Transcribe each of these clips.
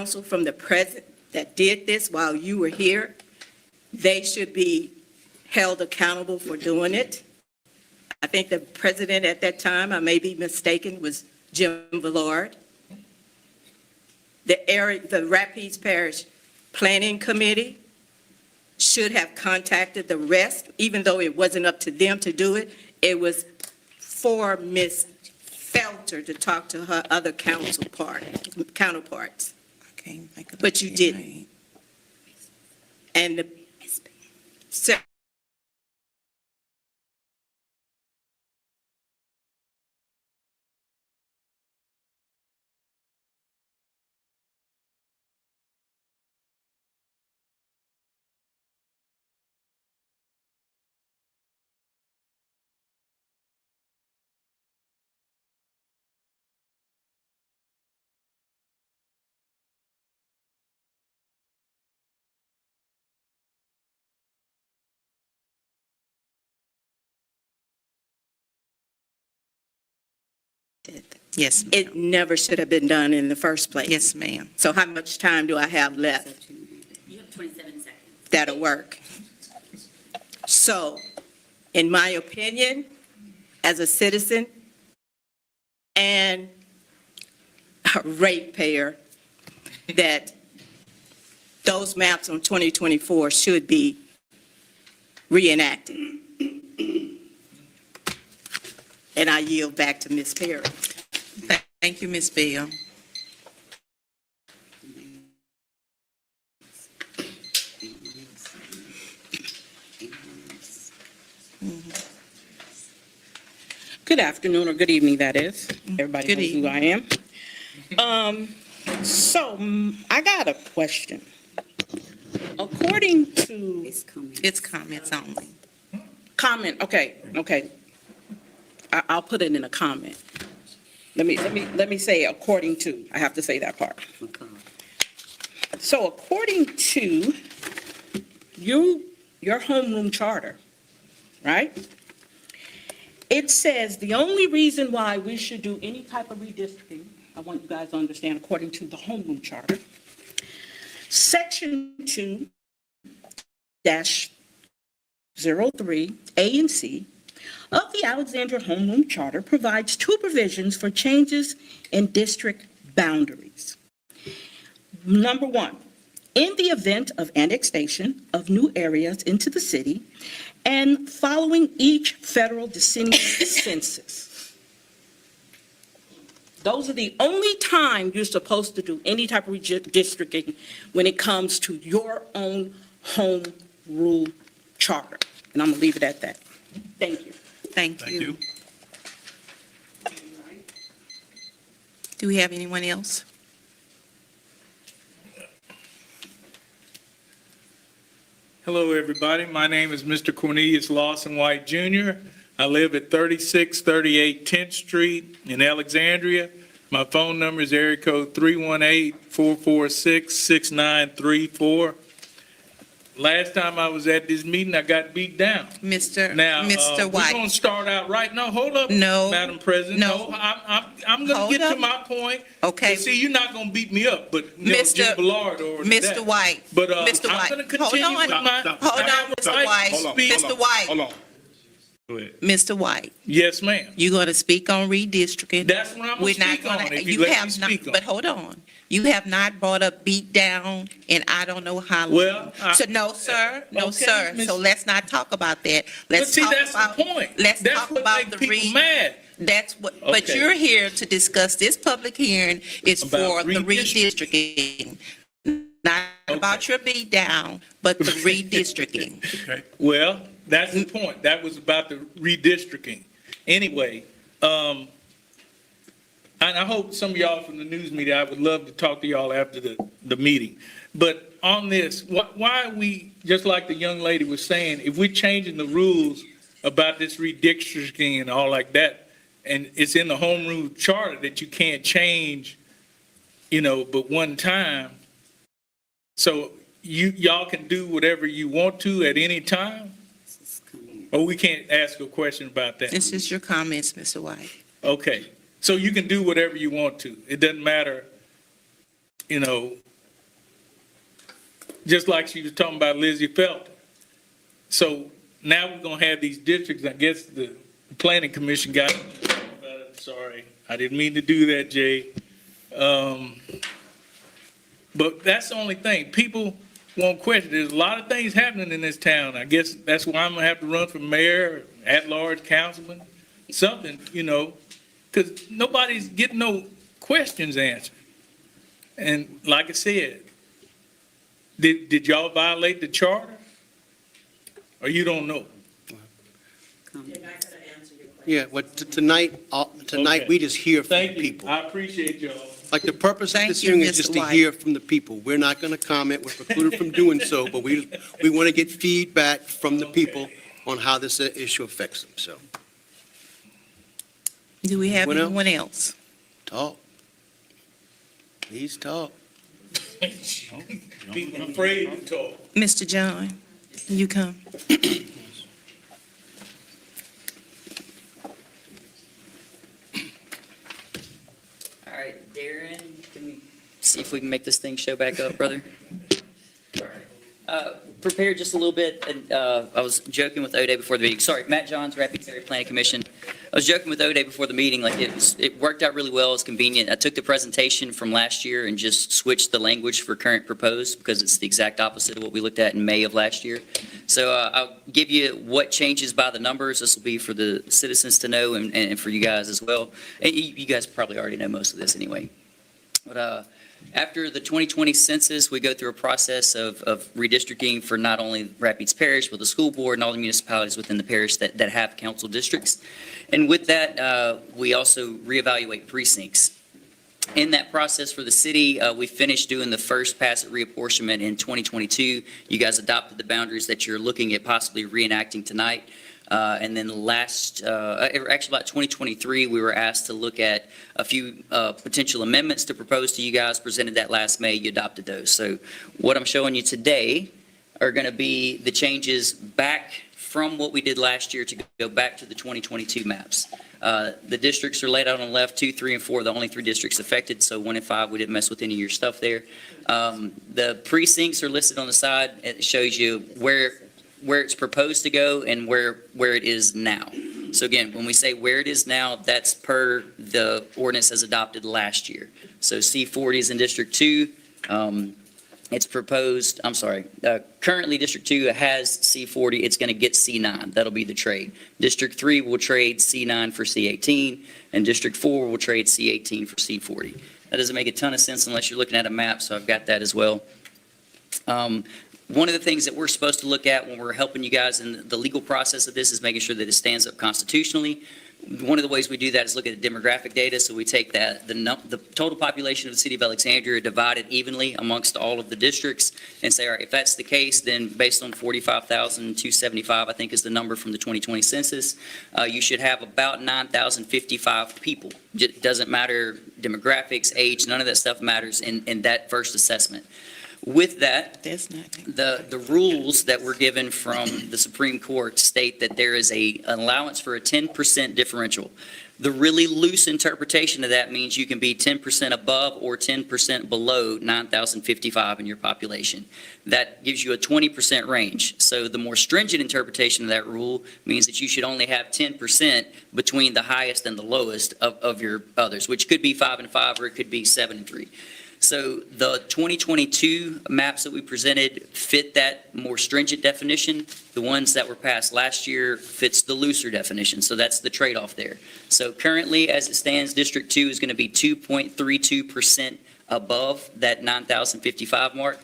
council from the president that did this while you were here, they should be held accountable for doing it. I think the president at that time, I may be mistaken, was Jim Villard. The Rapides Parish Planning Committee should have contacted the rest, even though it wasn't up to them to do it. It was for Ms. Felter to talk to her other counterparts. But you didn't. And the Yes, ma'am. it never should have been done in the first place. Yes, ma'am. So how much time do I have left? You have 27 seconds. That'll work. So, in my opinion, as a citizen and a ratepayer, that those maps on 2024 should be reenacted. And I yield back to Ms. Perry. Thank you, Ms. Bell. Good afternoon, or good evening, that is. Everybody Good knows who I am. I got a question. According to It's comments only. comment, okay. I'll put it in a comment. Let me say according to, I have to say that part. So according to your homeroom charter, right? It says the only reason why we should do any type of redistricting, I want you guys to understand, according to the homeroom charter, Section 2-03 A and C of the Alexandria Homeroom Charter provides two provisions for changes in district boundaries. Number one, in the event of annexation of new areas into the city and following each federal decennial census. Those are the only time you're supposed to do any type of redistricting when it comes to your own home rule charter. And I'm going to leave it at that. Thank you. Thank you. Do we have anyone else? Hello, everybody. My name is Mr. Cornelius Lawson White Jr. I live at 3638 10th Street in Alexandria. My phone number is area code 318-446-6934. Last time I was at this meeting, I got beat down. Mr. Now, Mr. we're White. going to start out right now. Hold up, No. Madam President. No. I'm going Hold to get up. to my point. Okay. And see, you're not going to beat me up, but Mr. Jim Ballard or Mr. that. White. But Mr. I'm White. going to Hold continue on. with my. Hold on, Mr. White. Mr. White. Hold on. Go ahead. Mr. White, Yes, ma'am. you're going to speak on redistricting. That's what I'm going to speak on, if you let me speak on. But hold on. You have not brought up beat down, and I don't know how long. Well, So, no, sir. No, Okay, sir. Miss- So let's not talk about that. But Let's see, talk that's about. the point. Let's That's talk what about make the people mad. That's what, but Okay. you're here to discuss this public hearing is About for the redistricting. redistricting. Not about your beat down, but the redistricting. Okay. Well, that's the point. That was about the redistricting. Anyway, and I hope some of y'all from the news media, I would love to talk to y'all after the meeting. But on this, why are we, just like the young lady was saying, if we're changing the rules about this redistricting and all like that, and it's in the home rule charter that you can't change, but one time, so y'all can do whatever you want to at any time? Or we can't ask a question about that? This is your comments, Mr. White. Okay, so you can do whatever you want to. It doesn't matter, just like she was talking about Lizzie Felton. So now we're gonna have these districts, I guess the planning commission got, sorry, I didn't mean to do that, Jay. But that's the only thing, people won't question, there's a lot of things happening in this town. I guess that's why I'm gonna have to run for mayor, at-large councilman, something, because nobody's getting no questions answered. And like I said, did y'all violate the charter? Or you don't know? Yeah, well, tonight, Okay. we just hear from the Thank you, people. I appreciate y'all. Like, the purpose of Thank this you, hearing is Mr. just to White. hear from the people. We're not going to comment, we're precluded from doing so, but we want to get feedback from the people on how this issue affects them, so, Do we have Anyone else? anyone else? talk. Please talk. People afraid to talk. Mr. John, you come. All right, Darren, can we see if we can make this thing show back up, brother? Prepared just a little bit, and I was joking with O'Day before the meeting. Sorry, Matt Johns, Rapids Area Planning Commission. I was joking with O'Day before the meeting, like it worked out really well, it's convenient. I took the presentation from last year and just switched the language for current proposed because it's the exact opposite of what we looked at in May of last year. So I'll give you what changes by the numbers. This will be for the citizens to know and for you guys as well. And you guys probably already know most of this anyway. But after the 2020 census, we go through a process of redistricting for not only Rapides Parish, but the school board and all the municipalities within the parish that have council districts. And with that, we also reevaluate precincts. In that process for the city, we finished doing the first pass at reapportionment in 2022. You guys adopted the boundaries that you're looking at possibly reenacting tonight. And then actually about 2023, we were asked to look at a few potential amendments to propose to you guys, presented that last May, you adopted those. So what I'm showing you today are going to be the changes back from what we did last year to go back to the 2022 maps. The districts are laid out on the left, 2, 3, and 4, the only 3 districts affected, so 1 and 5, we didn't mess with any of your stuff there. The precincts are listed on the side. It shows you where it's proposed to go and where it is now. So again, when we say where it is now, that's per the ordinance as adopted last year. So C40 is in District 2. It's proposed, currently District 2 has C40, it's going to get C9. That'll be the trade. District 3 will trade C9 for C18, and District 4 will trade C18 for C40. That doesn't make a ton of sense unless you're looking at a map, so I've got that as well. One of the things that we're supposed to look at when we're helping you guys in the legal process of this is making sure that it stands up constitutionally. One of the ways we do that is look at the demographic data. So we take the total population of the city of Alexandria, divide it evenly amongst all of the districts, and say, all right, if that's the case, then based on 45,275, I think is the number from the 2020 census, you should have about 9,055 people. It doesn't matter demographics, age, none of that stuff matters in that first assessment. With that, That's not. the rules that were given from the Supreme Court state that there is an allowance for a 10% differential. The really loose interpretation of that means you can be 10% above or 10% below 9,055 in your population. That gives you a 20% range. So the more stringent interpretation of that rule means that you should only have 10% between the highest and the lowest of your others, which could be 5 and 5 or it could be 7 and 3. So the 2022 maps that we presented fit that more stringent definition. The ones that were passed last year fits the looser definition. So that's the trade-off there. So currently, as it stands, District 2 is going to be 2.32% above that 9,055 mark.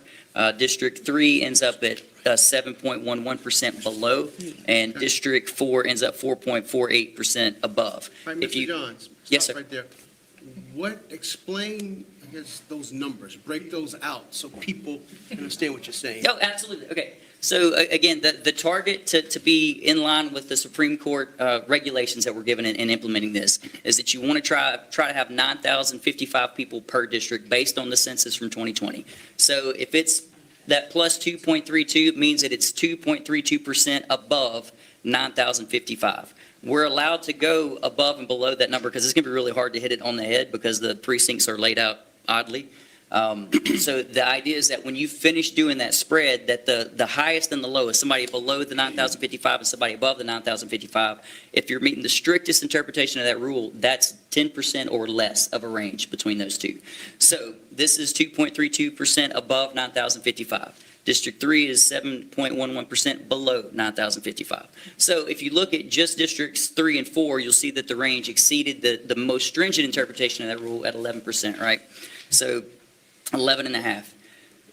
District 3 ends up at 7.11% below, and District 4 ends up 4.48% above. Right, If Mr. you- Johns? Yes, stop sir. Right there. Explain, I guess, those numbers, break those out so people understand what you're saying. Oh, absolutely. Okay. So again, the target to be in line with the Supreme Court regulations that were given in implementing this is that you want to try to have 9,055 people per district based on the census from 2020. So if it's that plus 2.32, it means that it's 2.32% above 9,055. We're allowed to go above and below that number because it's going to be really hard to hit it on the head because the precincts are laid out oddly. So the idea is that when you finish doing that spread, that the highest and the lowest, somebody below the 9,055 and somebody above the 9,055, if you're meeting the strictest interpretation of that rule, that's 10% or less of a range between those two. So this is 2.32% above 9,055. District 3 is 7.11% below 9,055. So if you look at just districts 3 and 4, you'll see that the range exceeded the most stringent interpretation of that rule at 11%, right? So 11 and a half.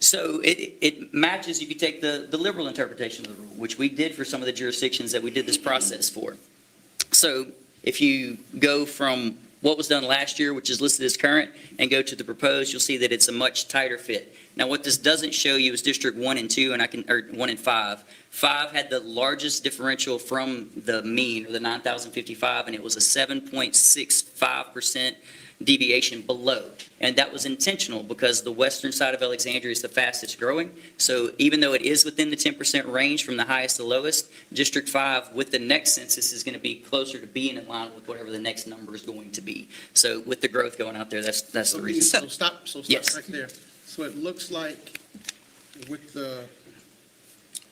So it matches, you could take the liberal interpretation of the rule, which we did for some of the jurisdictions that we did this process for. So if you go from what was done last year, which is listed as current, and go to the proposed, you'll see that it's a much tighter fit. Now, what this doesn't show you is District 1 and 2, or 1 and 5. 5 had the largest differential from the mean, or the 9,055, and it was a 7.65% deviation below. And that was intentional because the western side of Alexandria is the fastest growing. So even though it is within the 10% range from the highest to lowest, District 5 with the next census is going to be closer to being in line with whatever the next number is going to be. So with the growth going out there, that's the reason. So stop Yes. right there. So it looks like with the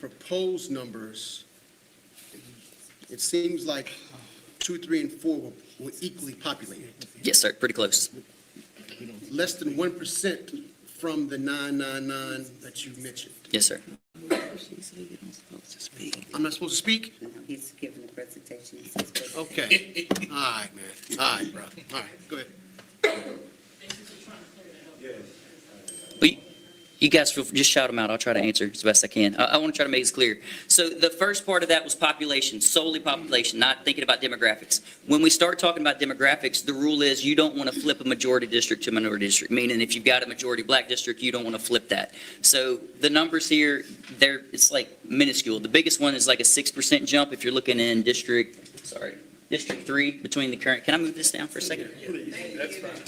proposed numbers, it seems like 2, 3, and 4 were equally populated. Yes, sir, pretty close. Less than 1% from the 999 that you mentioned. Yes, sir. I'm not supposed to speak? He's giving the presentation. Okay. All right, man. All right, bro. All right, go ahead. Well, you guys just shout them out. I'll try to answer as best I can. I want to try to make this clear. So the first part of that was population, solely population, not thinking about demographics. When we start talking about demographics, the rule is you don't want to flip a majority district to a minority district, meaning if you've got a majority black district, you don't want to flip that. So the numbers here, it's like minuscule. The biggest one is like a 6% jump if you're looking in District 3 between the current. Can I move this down for a second? That's fine.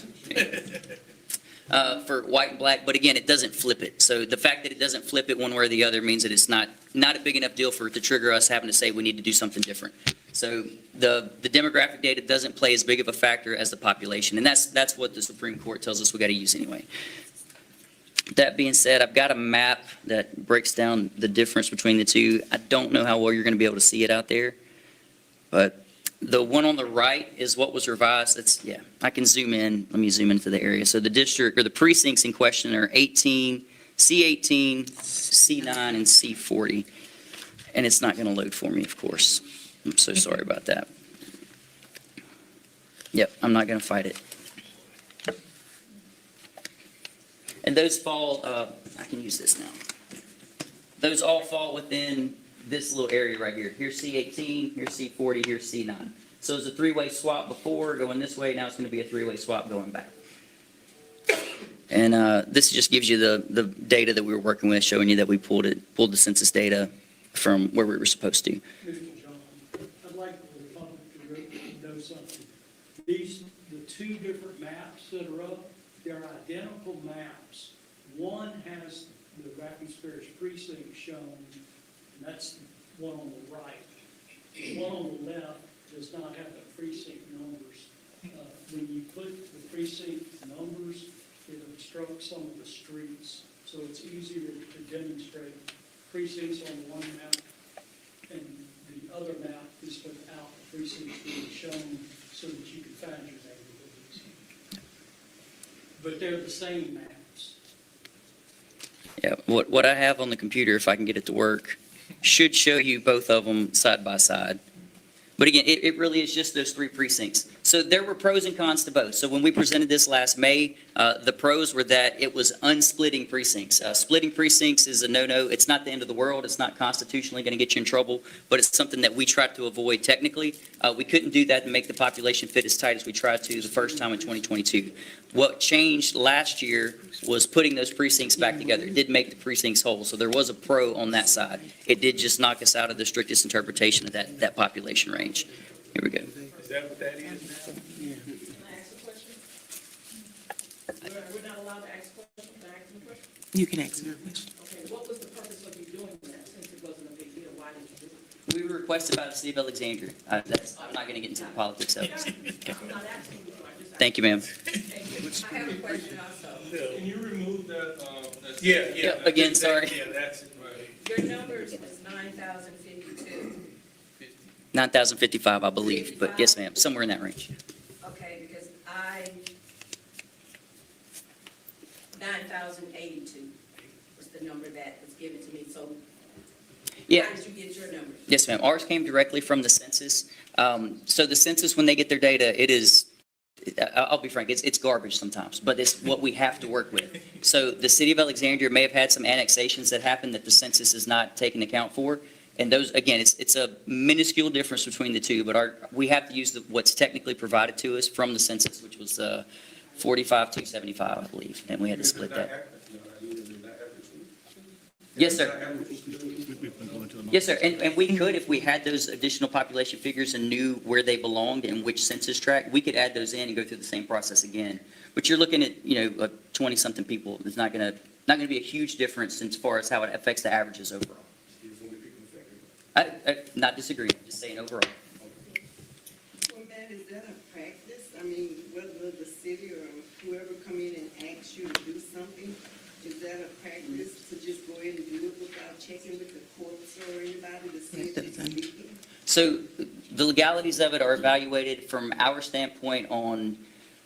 For white and black, but again, it doesn't flip it. So the fact that it doesn't flip it one way or the other means that it's not a big enough deal for it to trigger us having to say we need to do something different. So the demographic data doesn't play as big of a factor as the population, and that's what the Supreme Court tells us we got to use anyway. That being said, I've got a map that breaks down the difference between the two. I don't know how well you're going to be able to see it out there, but the one on the right is what was revised. I can zoom in. Let me zoom into the area. So the district or the precincts in question are 18, C18, C9, and C40. And it's not going to load for me, of course. I'm so sorry about that. Yep, I'm not going to fight it. And those fall, I can use this now. Those all fall within this little area right here. Here's C18, here's C40, here's C9. So it's a three-way swap before, going this way, now it's going to be a three-way swap going back. And this just gives you the data that we were working with, showing you that we pulled the census data from where we were supposed to. Mr. John, I'd like the public to know something. The two different maps that are up, they're identical maps. One has the Rapides Parish precinct shown, and that's the one on the right. The one on the left does not have the precinct numbers. When you put the precinct numbers, it obstructs some of the streets, so it's easier to demonstrate precincts on one map, and the other map is without the precincts being shown so that you can find your neighborhoods. But they're the same maps. Yeah, what I have on the computer, if I can get it to work, should show you both of them side by side. But again, it really is just those three precincts. So there were pros and cons to both. So when we presented this last May, the pros were that it was unsplitting precincts. Splitting precincts is a no-no. It's not the end of the world. It's not constitutionally going to get you in trouble, but it's something that we tried to avoid technically. We couldn't do that and make the population fit as tight as we tried to the first time in 2022. What changed last year was putting those precincts back together. It did make the precincts whole, so there was a pro on that side. It did just knock us out of the strictest interpretation of that population range. Here we go. Is that what that is? We're not allowed to ask questions? Can I ask them a question? You can ask me a question. Okay, what was the purpose of you doing that, since it wasn't a big deal? Why did you do it? We were requested by the city of Alexandria. I'm not going to get into the politics of it. I'm not asking you, I just. Thank you, ma'am. Thank you. I have a question also. Can you remove that, Yeah. Again, sorry. Yeah, that's it. Your numbers was 9,052. 9,055, I believe, but yes, ma'am, somewhere in that range. Okay, because 9,082 was the number that was given to me. So Yeah. how did you get your number? Yes, ma'am. Ours came directly from the census. So the census, when they get their data, it is, I'll be frank, it's garbage sometimes, but it's what we have to work with. So the city of Alexandria may have had some annexations that happened that the census is not taking account for. And those, again, it's a minuscule difference between the two, but we have to use what's technically provided to us from the census, which was 45,275, I believe, and we had to split that. Yes, sir. Yes, sir, and we could, if we had those additional population figures and knew where they belonged and which census tract, we could add those in and go through the same process again. But you're looking at, 20-something people. It's not going to be a huge difference as far as how it affects the averages overall. Not disagreeing, just saying overall. Well, Matt, is that a practice? I mean, whether the city or whoever come in and asks you to do something, is that a practice to just go ahead and do it without checking with the courts or anybody to see if it's legal? So the legalities of it are evaluated from our standpoint on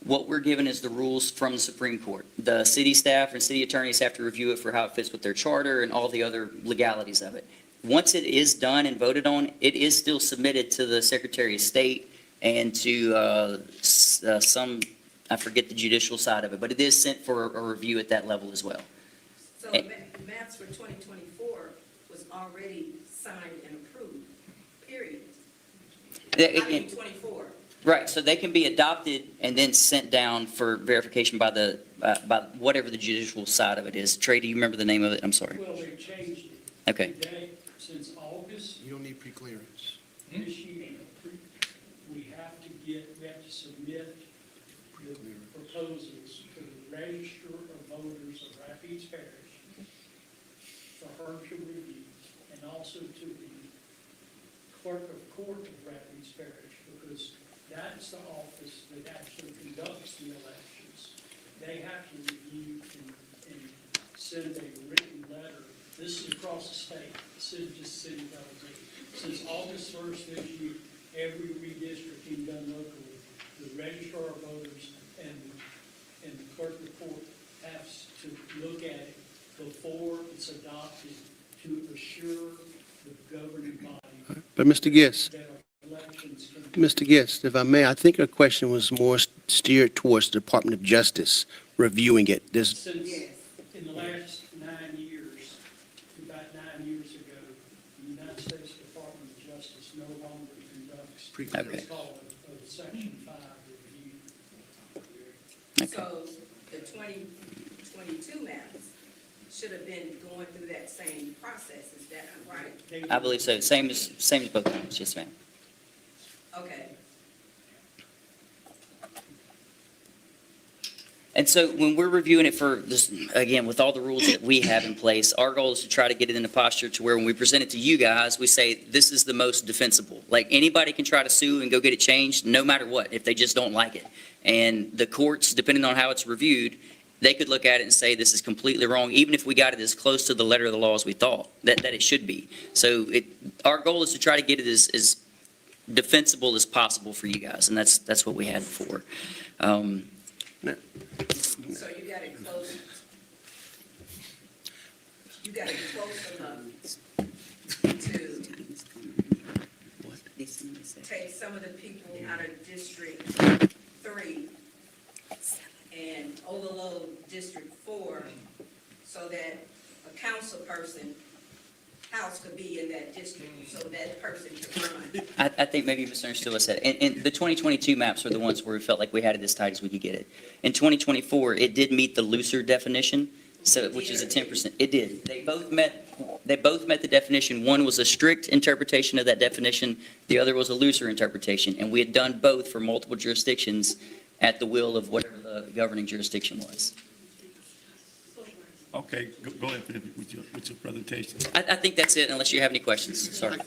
what we're given as the rules from the Supreme Court. The city staff and city attorneys have to review it for how it fits with their charter and all the other legalities of it. Once it is done and voted on, it is still submitted to the Secretary of State and to some, I forget the judicial side of it, but it is sent for a review at that level as well. So the maps for 2024 was already signed and approved, period. I mean, 24. Right, so they can be adopted and then sent down for verification by by whatever the judicial side of it is. Trey, do you remember the name of it? I'm sorry. Well, they changed it. Okay. Today, since August You don't need pre-clearance. this year, we have to submit the proposals to the Register of Voters of Rapides Parish for her to review, and also to the Clerk of Court of Rapides Parish, because that's the office that actually conducts the elections. They have to review and send a written letter. This is across the state, just city of Alexandria. Since August 1st this year, every redistricting done locally, the Registrar of Voters and the Clerk of Court has to look at it before it's adopted to assure the governing body But Mr. Gist, that elections can be. Mr. Gist, if I may, I think her question was more steered towards the Department of Justice reviewing it. There's, Since Yes. in the last 9 years, about 9 years ago, the United States Department of Justice no longer conducts Pre-clearance. what's called a Section 5 review. So the 2022 maps should have been going through that same process, is that right? They- I believe so. Same as both times. Yes, ma'am. Okay. And so when we're reviewing it for this, again, with all the rules that we have in place, our goal is to try to get it in a posture to where when we present it to you guys, we say, this is the most defensible. Like, anybody can try to sue and go get it changed, no matter what, if they just don't like it. And the courts, depending on how it's reviewed, they could look at it and say, this is completely wrong, even if we got it as close to the letter of the law as we thought that it should be. So our goal is to try to get it as defensible as possible for you guys, and that's what we had before. So you got it close. You got it close enough to take some of the people out of District 3 and overload District 4 so that a council person house could be in that district, so that person could run. I think maybe you misunderstood what I said. And the 2022 maps were the ones where we felt like we had it as tight as we could get it. In 2024, it did meet the looser definition, so, which is a 10%. It did. They both met the definition. One was a strict interpretation of that definition. The other was a looser interpretation. And we had done both for multiple jurisdictions at the will of whatever the governing jurisdiction was. Okay, go ahead with your presentation. I think that's it, unless you have any questions. Sorry.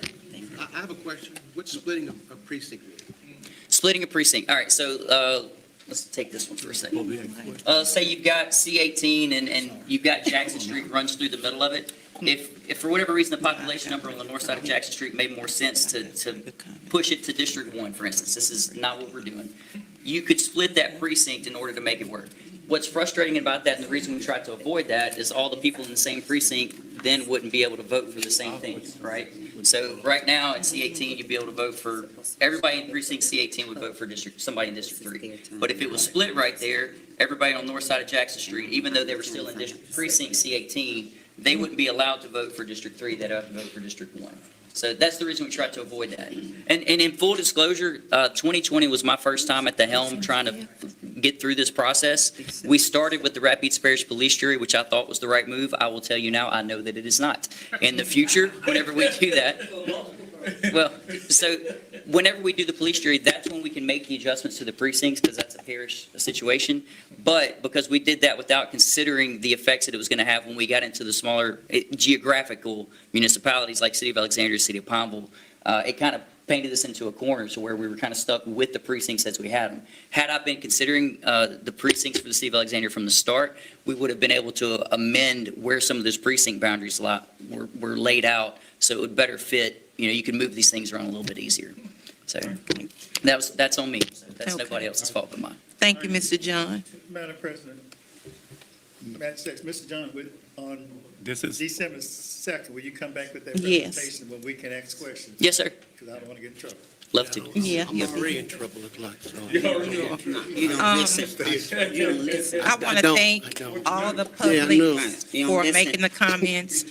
I have a question. What's splitting a precinct mean? Splitting a precinct. All right, so let's take this one for a second. Say you've got C18 and you've got Jackson Street runs through the middle of it. If for whatever reason the population number on the north side of Jackson Street made more sense to push it to District 1, for instance, this is not what we're doing, you could split that precinct in order to make it work. What's frustrating about that, and the reason we tried to avoid that, is all the people in the same precinct then wouldn't be able to vote for the same things, right? So right now in C18, you'd be able to vote for, everybody in precinct C18 would vote for somebody in District 3. But if it was split right there, everybody on the north side of Jackson Street, even though they were still in precinct C18, they wouldn't be allowed to vote for District 3, they'd have to vote for District 1. So that's the reason we tried to avoid that. And in full disclosure, 2020 was my first time at the helm trying to get through this process. We started with the Rapides Parish Police Jury, which I thought was the right move. I will tell you now, I know that it is not. In the future, whenever we do that, well, so whenever we do the police jury, that's when we can make the adjustments to the precincts, because that's a parish situation. But because we did that without considering the effects that it was going to have when we got into the smaller geographical municipalities like City of Alexandria, City of Pineville, it kind of painted us into a corner to where we were kind of stuck with the precincts as we had them. Had I been considering the precincts for the City of Alexandria from the start, we would have been able to amend where some of those precinct boundaries were laid out so it would better fit. You know, you can move these things around a little bit easier. So that's on me. So that's Okay. nobody else's fault but mine. Thank you, Mr. John. Madam President, Mr. John, on This is, December 2nd, will you come back with that Yes. presentation when we can ask questions? Yes, sir. Because I don't want to get in trouble. Love to. Yeah. I'm already in trouble, look like, so. You don't listen. You don't listen. I want to don't, thank I don't. all the Yeah, I know. public You don't for listen. making the comments.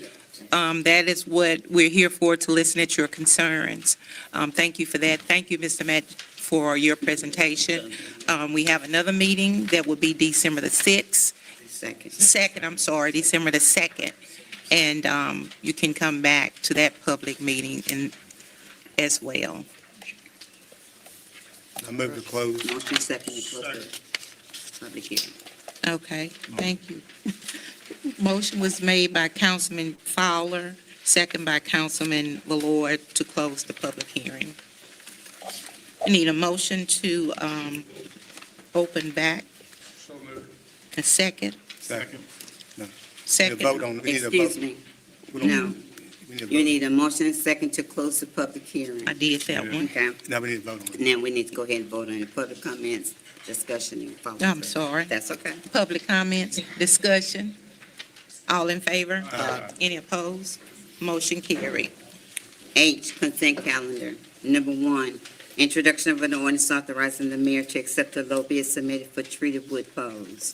That is what we're here for, to listen at your concerns. Thank you for that. Thank you, Mr. Matt, for your presentation. We have another meeting that will be December the 6th. December the 2nd. And you can come back to that public meeting as well. I move to close. Motion second to close the public hearing. Okay, thank you. Motion was made by Councilman Fowler, second by Councilman Ballard to close the public hearing. I need a motion to open back. A second? Second. Second. Vote on, we need a vote. Excuse me. We don't- No, we need a you vote. need a motion second to close the public hearing. I did that one. Okay, Now we need to vote on it. now we need to go ahead and vote on the public comments, discussion, and follow. I'm sorry. That's okay. Public comments, discussion. All in favor? Any opposed? Motion carried. H, consent calendar. Number 1, introduction of an ordinance authorizing the mayor to accept the low bid submitted for treated wood poles.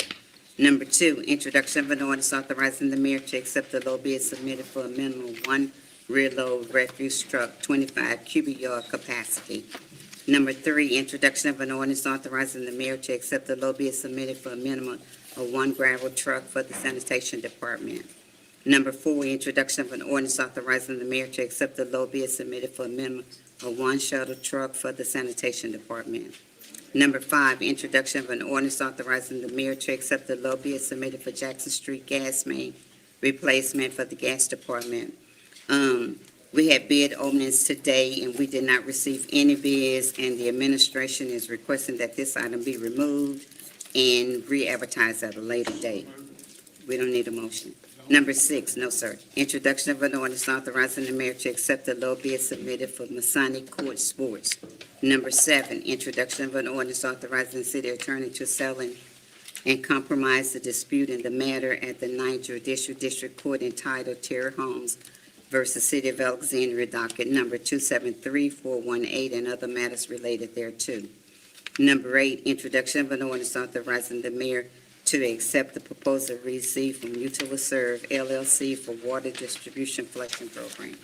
Number 2, introduction of an ordinance authorizing the mayor to accept the low bid submitted for a minimum of 1 rear load refuse truck, 25 cubic yard capacity. Number 3, introduction of an ordinance authorizing the mayor to accept the low bid submitted for a minimum of 1 gravel truck for the sanitation department. Number 4, introduction of an ordinance authorizing the mayor to accept the low bid submitted for a minimum of 1 shuttle truck for the sanitation department. Number 5, introduction of an ordinance authorizing the mayor to accept the low bid submitted for Jackson Street gas main replacement for the gas department. We had bid openings today, and we did not receive any bids, and the administration is requesting that this item be removed and re-advertised at a later date. We don't need a motion. Number 6, no, sir. Introduction of an ordinance authorizing the mayor to accept the low bid submitted for Masonic Court Sports. Number 7, introduction of an ordinance authorizing the city attorney to settle and compromise the dispute in the matter at the 9th Judicial District Court entitled Terry Holmes versus City of Alexandria, docket number 273418, and other matters related thereto. Number 8, introduction of an ordinance authorizing the mayor to accept the proposal received from Utiliserve LLC for water distribution collection program.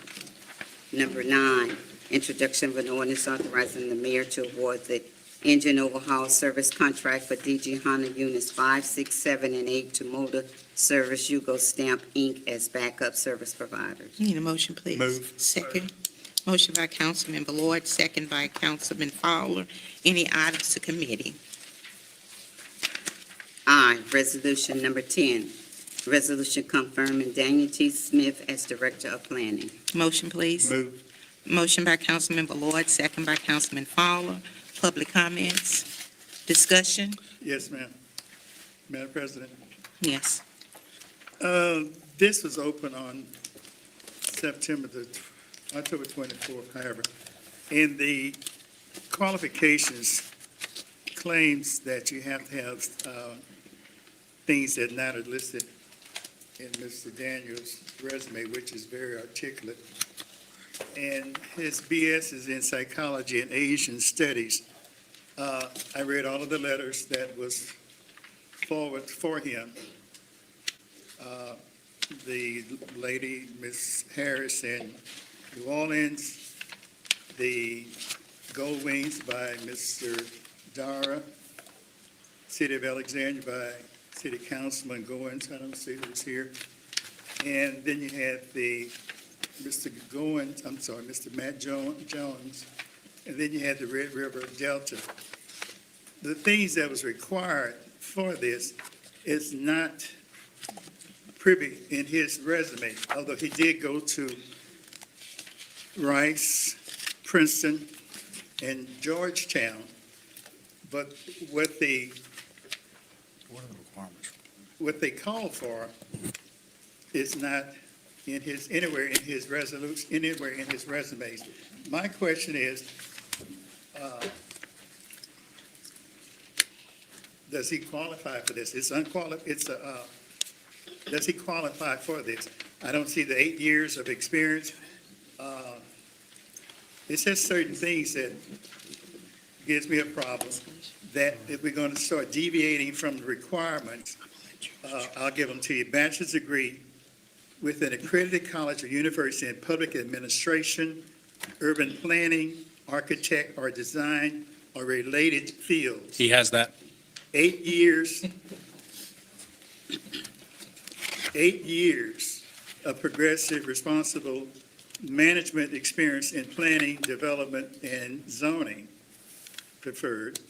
Number 9, introduction of an ordinance authorizing the mayor to award the engine overhaul service contract for DG Honda Units 5, 6, 7, and 8 to Motor Service Yugo Stamp, Inc. as backup service providers. Need a motion, please? Move. Second. Motion by Councilman Ballard, second by Councilman Fowler. Any items to committee? I, resolution number 10, resolution confirming Daniel T. Smith as Director of Planning. Motion, please. Move. Motion by Councilman Ballard, second by Councilman Fowler. Public comments. Discussion? Yes, ma'am. Madam President, Yes. this was open on October 24th, however, and the qualifications claims that you have to have things that not are listed in Mr. Daniels' resume, which is very articulate. And his BS is in psychology and Asian studies. I read all of the letters that was forward for him. The lady, Miss Harris in New Orleans, the Gold Wings by Mr. Dara, City of Alexandria by City Councilman Goins, I don't see who's here. And then you had Mr. Matt Jones, and then you had the Red River Delta. The things that was required for this is not privy in his resume, although he did go to Rice, Princeton, and Georgetown. But what they call for is not anywhere in his resumes. My question is, does he qualify for this? Does he qualify for this? I don't see the 8 years of experience. It's just certain things that gives me a problem, that if we're going to start deviating from the requirements, I'll give them to you. Bachelor's degree with an accredited college or university in public administration, urban planning, architect or design, or related fields. He has that. 8 years, 8 years of progressive, responsible management experience in planning, development, and zoning preferred.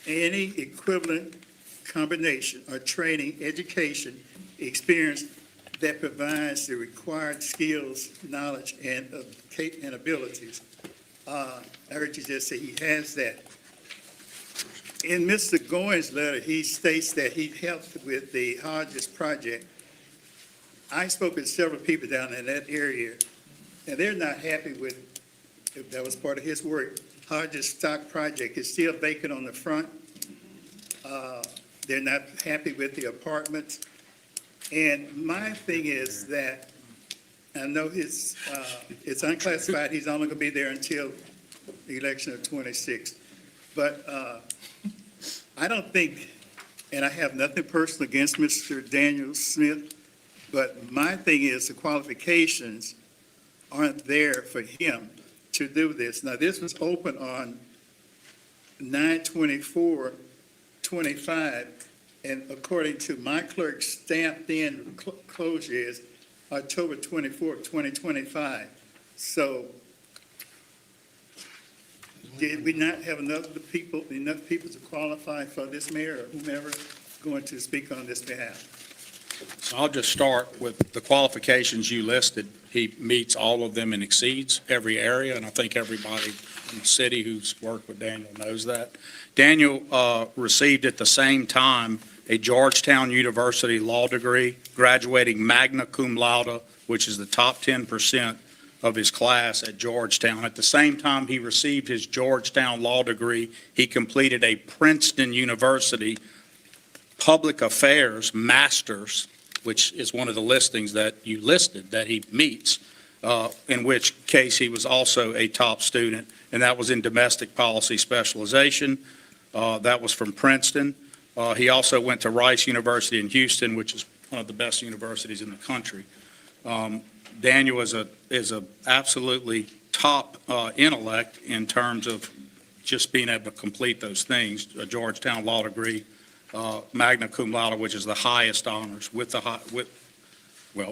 Any equivalent combination or training, education, experience that provides the required skills, knowledge, and abilities. I heard you just say he has that. In Mr. Goins' letter, he states that he helped with the Hodges project. I spoke with several people down in that area, and they're not happy with, if that was part of his work. Hodges stock project is still vacant on the front. They're not happy with the apartments. And my thing is that, I know it's unclassified, he's only going to be there until the election of 26. But I don't think, and I have nothing personal against Mr. Daniel Smith, but my thing is the qualifications aren't there for him to do this. Now, this was open on 9/24/25, and according to my clerk's stamped-in closure is October 24th, 2025. So did we not have enough people to qualify for this, mayor or whomever going to speak on this behalf? So I'll just start with the qualifications you listed. He meets all of them and exceeds every area, and I think everybody in the city who's worked with Daniel knows that. Daniel received at the same time a Georgetown University law degree, graduating magna cum laude, which is the top 10% of his class at Georgetown. At the same time he received his Georgetown law degree, he completed a Princeton University Public Affairs Masters, which is one of the listings that you listed that he meets, in which case he was also a top student, and that was in domestic policy specialization. That was from Princeton. He also went to Rice University in Houston, which is one of the best universities in the country. Daniel is a absolutely top intellect in terms of just being able to complete those things, a Georgetown law degree, magna cum laude, which is the highest honors,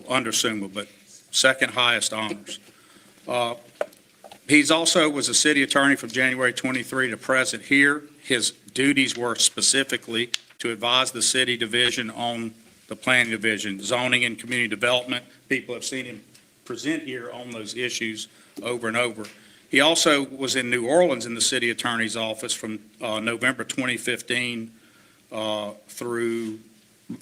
under summa, but second highest honors. He's also was a city attorney from January 23 to present here. His duties were specifically to advise the city division on the planning division, zoning and community development. People have seen him present here on those issues over and over. He also was in New Orleans in the city attorney's office from November 2015 through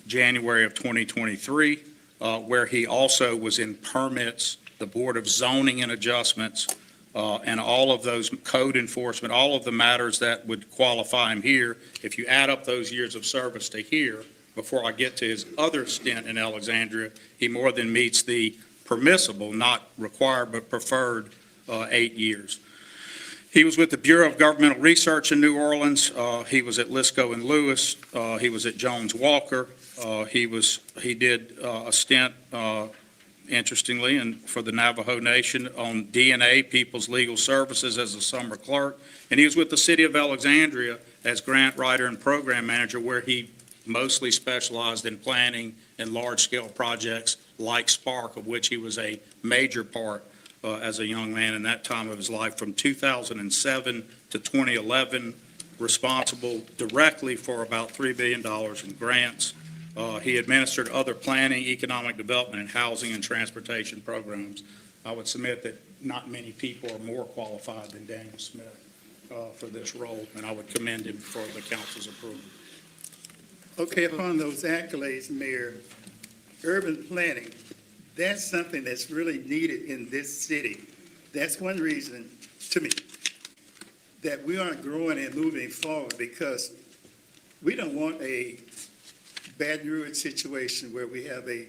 January of 2023, where he also was in permits, the Board of Zoning and Adjustments, and all of those code enforcement, all of the matters that would qualify him here. If you add up those years of service to here, before I get to his other stint in Alexandria, he more than meets the permissible, not required, but preferred 8 years. He was with the Bureau of Governmental Research in New Orleans. He was at Lisco and Lewis. He was at Jones Walker. He did a stint, interestingly, and for the Navajo Nation on DNA, People's Legal Services, as a summer clerk. And he was with the City of Alexandria as grant writer and program manager, where he mostly specialized in planning and large-scale projects like Spark, of which he was a major part as a young man in that time of his life, from 2007 to 2011, responsible directly for about $3 billion in grants. He administered other planning, economic development, and housing and transportation programs. I would submit that not many people are more qualified than Daniel Smith for this role, and I would commend him for the council's approval. Okay, upon those accolades, Mayor, urban planning, that's something that's really needed in this city. That's one reason, to me, that we aren't growing and moving forward, because we don't want a Baton Rouge situation where we have a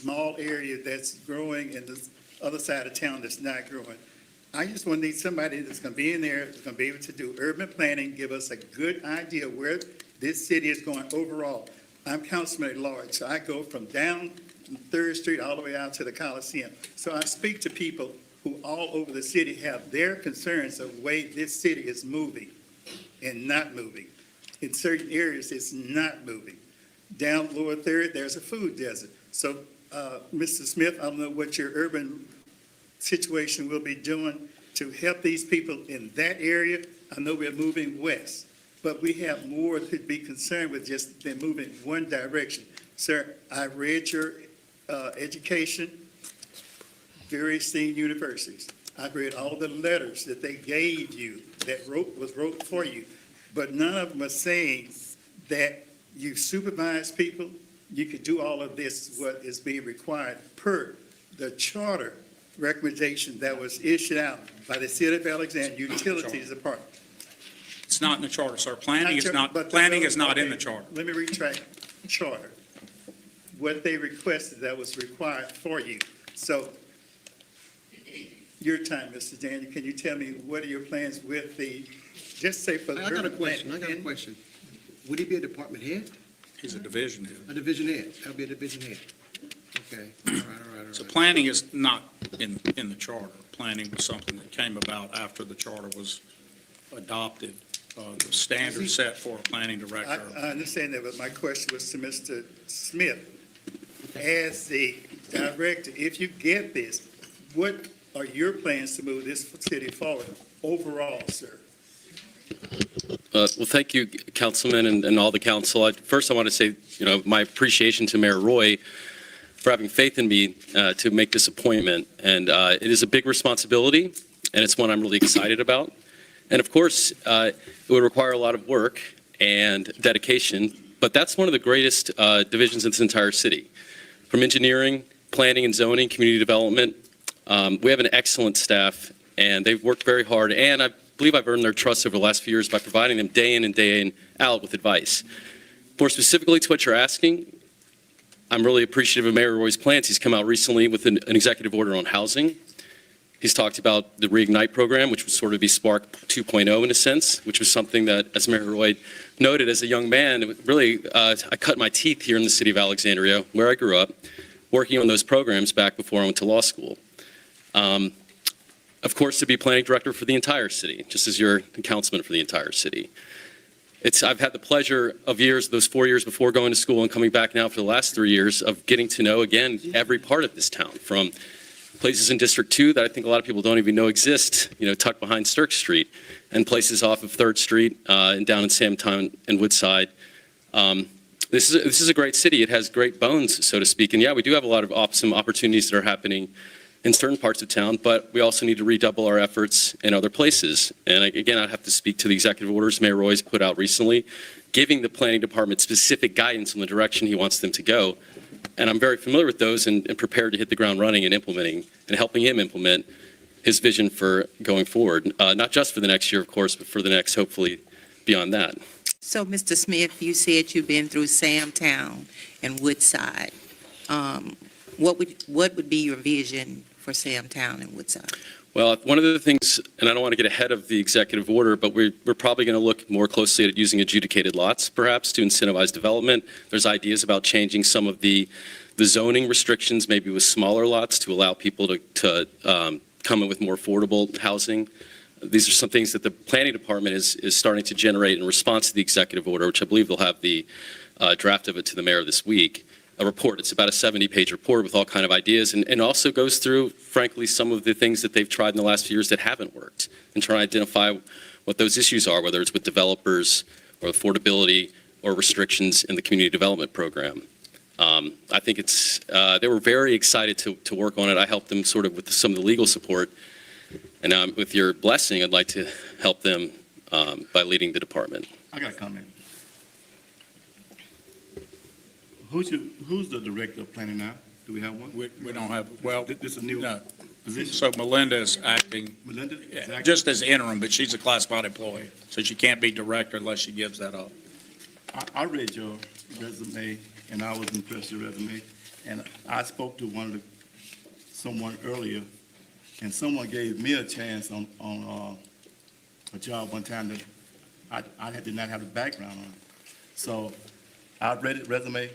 mall area that's growing and the other side of town that's not growing. I just want to need somebody that's going to be in there, that's going to be able to do urban planning, give us a good idea where this city is going overall. I'm councilman at large, so I go from down 3rd Street all the way out to the Coliseum. So I speak to people who all over the city have their concerns of the way this city is moving and not moving. In certain areas, it's not moving. Down Lower 3rd, there's a food desert. So, Mr. Smith, I don't know what your urban situation will be doing to help these people in that area. I know we're moving west, but we have more to be concerned with just than moving one direction. Sir, I read your education, very esteemed universities. I've read all the letters that they gave you that was wrote for you, but none of them are saying that you supervise people, you could do all of this, what is being required per the charter recommendation that was issued out by the City of Alexandria Utilities Department. It's not in the charter, sir. Planning is not in the charter. Let me retract charter. What they requested that was required for you. So your time, Mr. Daniel, can you tell me what are your plans with the, just say for the. I got a question. Would he be a department head? He's a division head. A division head? That'll be a division head. Okay, all right. So planning is not in the charter. Planning was something that came about after the charter was adopted. The standard set for a planning director. I understand that, but my question was to Mr. Smith. As the director, if you get this, what are your plans to move this city forward overall, sir? Well, thank you, Councilman, and all the council. First, I want to say, my appreciation to Mayor Roy for having faith in me to make this appointment. And it is a big responsibility, and it's one I'm really excited about. And of course, it would require a lot of work and dedication, but that's one of the greatest divisions in this entire city. From engineering, planning and zoning, community development, we have an excellent staff, and they've worked very hard, and I believe I've earned their trust over the last few years by providing them day in and day in out with advice. More specifically to what you're asking, I'm really appreciative of Mayor Roy's plans. He's come out recently with an executive order on housing. He's talked about the Reignite program, which would sort of be Spark 2.0 in a sense, which was something that, as Mayor Roy noted, as a young man, really, I cut my teeth here in the city of Alexandria, where I grew up, working on those programs back before I went to law school. Of course, to be planning director for the entire city, just as you're a councilman for the entire city. I've had the pleasure of those 4 years before going to school and coming back now for the last 3 years of getting to know, again, every part of this town, from places in District 2 that I think a lot of people don't even know exist, tucked behind Stirk Street, and places off of 3rd Street and down in Samtown and Woodside. This is a great city. It has great bones, so to speak. And yeah, we do have a lot of awesome opportunities that are happening in certain parts of town, but we also need to redouble our efforts in other places. And again, I'd have to speak to the executive orders Mayor Roy's put out recently, giving the planning department specific guidance on the direction he wants them to go. And I'm very familiar with those and prepared to hit the ground running and implementing and helping him implement his vision for going forward, not just for the next year, of course, but for the next, hopefully, beyond that. So, Mr. Smith, you said you've been through Samtown and Woodside. What would be your vision for Samtown and Woodside? Well, one of the things, and I don't want to get ahead of the executive order, but we're probably going to look more closely at using adjudicated lots, perhaps, to incentivize development. There's ideas about changing some of the zoning restrictions, maybe with smaller lots, to allow people to come in with more affordable housing. These are some things that the planning department is starting to generate in response to the executive order, which I believe they'll have the draft of it to the mayor this week. A report. It's about a 70-page report with all kind of ideas, and also goes through, frankly, some of the things that they've tried in the last few years that haven't worked, and try to identify what those issues are, whether it's with developers or affordability or restrictions in the community development program. I think they were very excited to work on it. I helped them sort of with some of the legal support, and now with your blessing, I'd like to help them by leading the department. I got a comment. Who's the director of planning now? Do we have one? We don't have, well, This is a new no. position. So Melinda is acting, Melinda? yeah, Exactly. just as interim, but she's a classified employee, so she can't be director unless she gives that up. I read your resume, and I was impressed with your resume. And I spoke to someone earlier, and someone gave me a chance on a job one time that I did not have a background on. So I read his resume,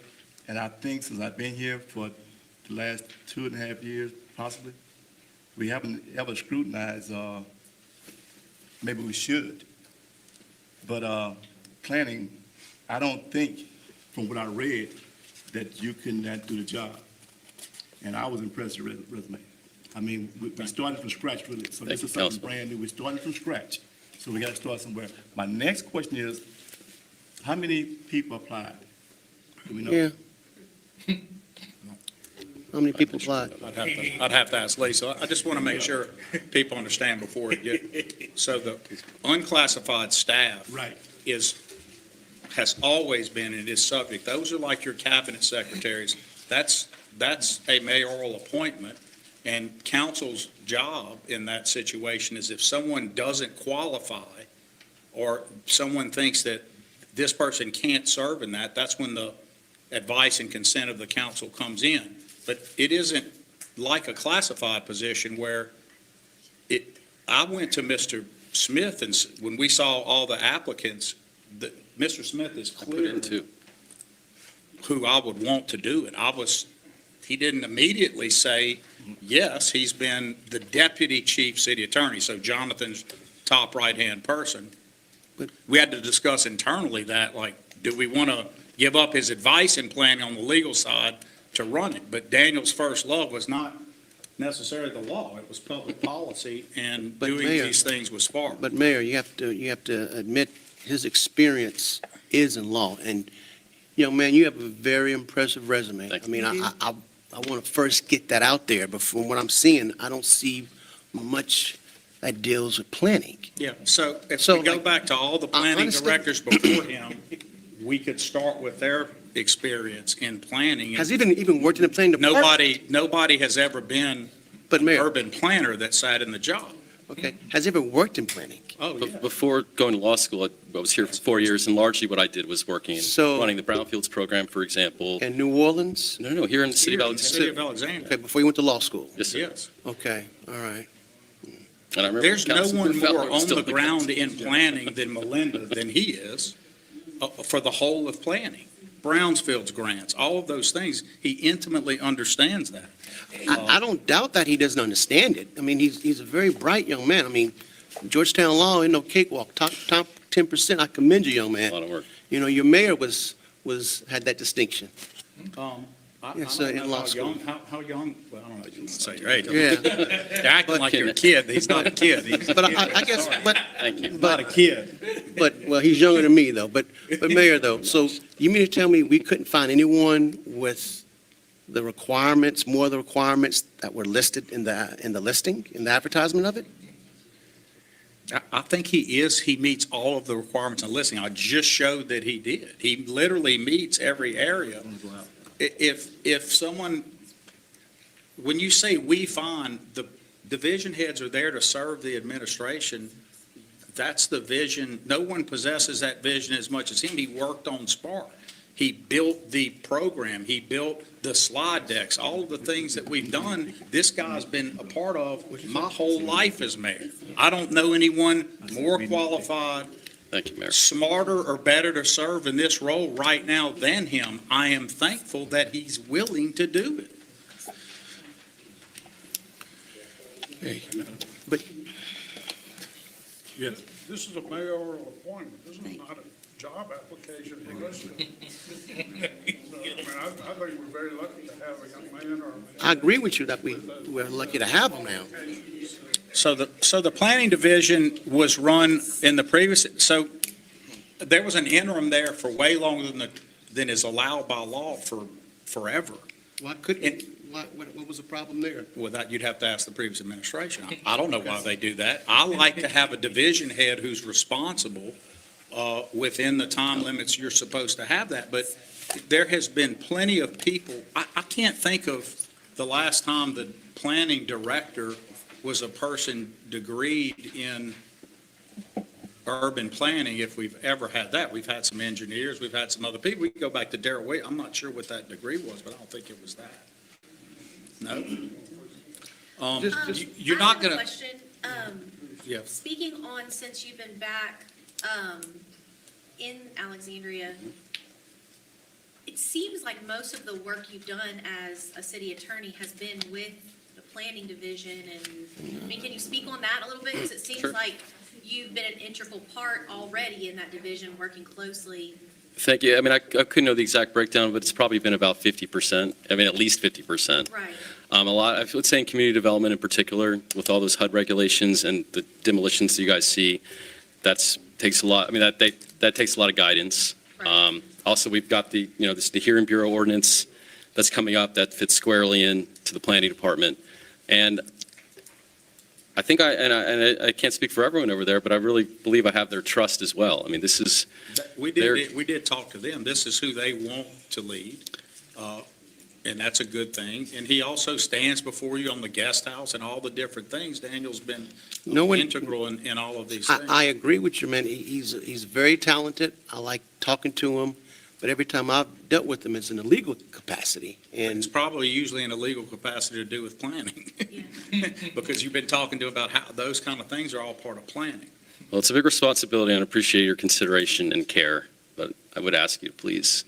and I think since I've been here for the last 2.5 years, possibly, we haven't ever scrutinized, maybe we should. But planning, I don't think, from what I read, that you can do the job. And I was impressed with your resume. I mean, we started from scratch, really. So this Thank you, is something Councilman. brand new. We're starting from scratch. So we got to start somewhere. My next question is, how many people applied? Do we know? Yeah. How many people applied? I'd have to ask Lisa. I just want to make sure people understand before it get, so the unclassified staff Right. has always been, and is subject, those are like your cabinet secretaries. That's a mayoral appointment, and council's job in that situation is if someone doesn't qualify, or someone thinks that this person can't serve in that, that's when the advice and consent of the council comes in. But it isn't like a classified position where I went to Mr. Smith, and when we saw all the applicants, Mr. Smith is Put it clear into. who I would want to do it. He didn't immediately say, yes, he's been the deputy chief city attorney, so Jonathan's top right-hand person. But- We had to discuss internally that, like, do we want to give up his advice in planning on the legal side to run it? But Daniel's first love was not necessarily the law, it was public policy, and But doing Mayor- these things with Spark. But Mayor, you have to admit, his experience is in law. And, young man, you have a very impressive resume. Thank I mean, I want to first get that out there, but from what I'm seeing, I don't see much that deals with planning. Yeah, so if So, we go like, back to all the I planning understand- directors before him, we could start with their experience in planning. Has he even worked in the planning department? Nobody has ever been But an Mayor, urban planner that sat in the job. okay, has he ever worked in planning? Oh, yeah. Before going to law school, I was here for 4 years, and largely what I did was working, So- running the Brownfields program, for example. In New Orleans? No, here in the city of Here in the city Alexandria. of Alexandria, Okay, before you went to law school? Yes, sir. yes. Okay, all right. And I remember There's no Councilman one Fowler more was on still the ground council. in planning than Melinda than he is for the whole of planning. Brownsfield's grants, all of those things, he intimately understands that. I don't doubt that he doesn't understand it. I mean, he's a very bright young man. I mean, Georgetown Law ain't no cakewalk. Top 10%. I commend you, young A man. lot of work. You know, your mayor had that distinction. I Yes, don't in know law how school. young, how young, well, I don't know, you can say your age. Yeah, You're acting like you're a kid, he's not a kid. but I guess, Thank you. Not a kid. well, he's younger than me though. But Mayor though, so you mean to tell me we couldn't find anyone with the requirements, more of the requirements that were listed in the listing, in the advertisement of it? I think he meets all of the requirements in listing. I just showed that he did. He literally meets every area. If someone, when you say we find, the division heads are there to serve the administration. That's the vision. No one possesses that vision as much as him. He worked on Spark. He built the program. He built the slide decks, all of the things that we've done. This guy's been a part of my whole life as mayor. I don't know anyone more qualified, Thank you, Mayor. smarter, or better to serve in this role right now than him. I am thankful that he's willing to do it. But Yes. This is a mayoral appointment, this is not a job application for listening. I think we're very lucky to have a young man or. I agree with you that we're lucky to have him now. So the planning division was run in the previous, so there was an interim there for way longer than is allowed by law for forever. Why couldn't, what was the problem there? Well, that, you'd have to ask the previous administration. I don't know why they do that. I like to have a division head who's responsible within the time limits you're supposed to have that. But there has been plenty of people, I can't think of the last time the planning director was a person degreed in urban planning, if we've ever had that. We've had some engineers, we've had some other people. We can go back to Darrell Williams. I'm not sure what that degree was, but I don't think it was that. No? You're not going to. Question, Yeah. speaking on, since you've been back, in Alexandria, it seems like most of the work you've done as a city attorney has been with the planning division, and, I mean, can you speak on that a little bit? Because it seems Sure. like you've been an integral part already in that division, working closely. Thank you. I mean, I couldn't know the exact breakdown, but it's probably been about 50%. I mean, at least 50%. Right. A lot, I would say in community development in particular, with all those HUD regulations and the demolitions you guys see, takes a lot, I mean, that takes a lot of guidance. Right. Also, we've got the Hearing Bureau ordinance that's coming up that fits squarely in to the planning department. And I think I can't speak for everyone over there, but I really believe I have their trust as well. I mean, this is, We did talk to them. This is who they want to lead, and that's a good thing. And he also stands before you on the guest house and all the different things. Daniel's been integral in all of these things. I agree with you, man. He's very talented. I like talking to him, but every time I've dealt with him, it's in a legal capacity. It's And probably usually in a legal capacity to do with planning, because you've been talking to about how those kind of things are all part of planning. well, it's a big responsibility, and I appreciate your consideration and care, but I would ask you to please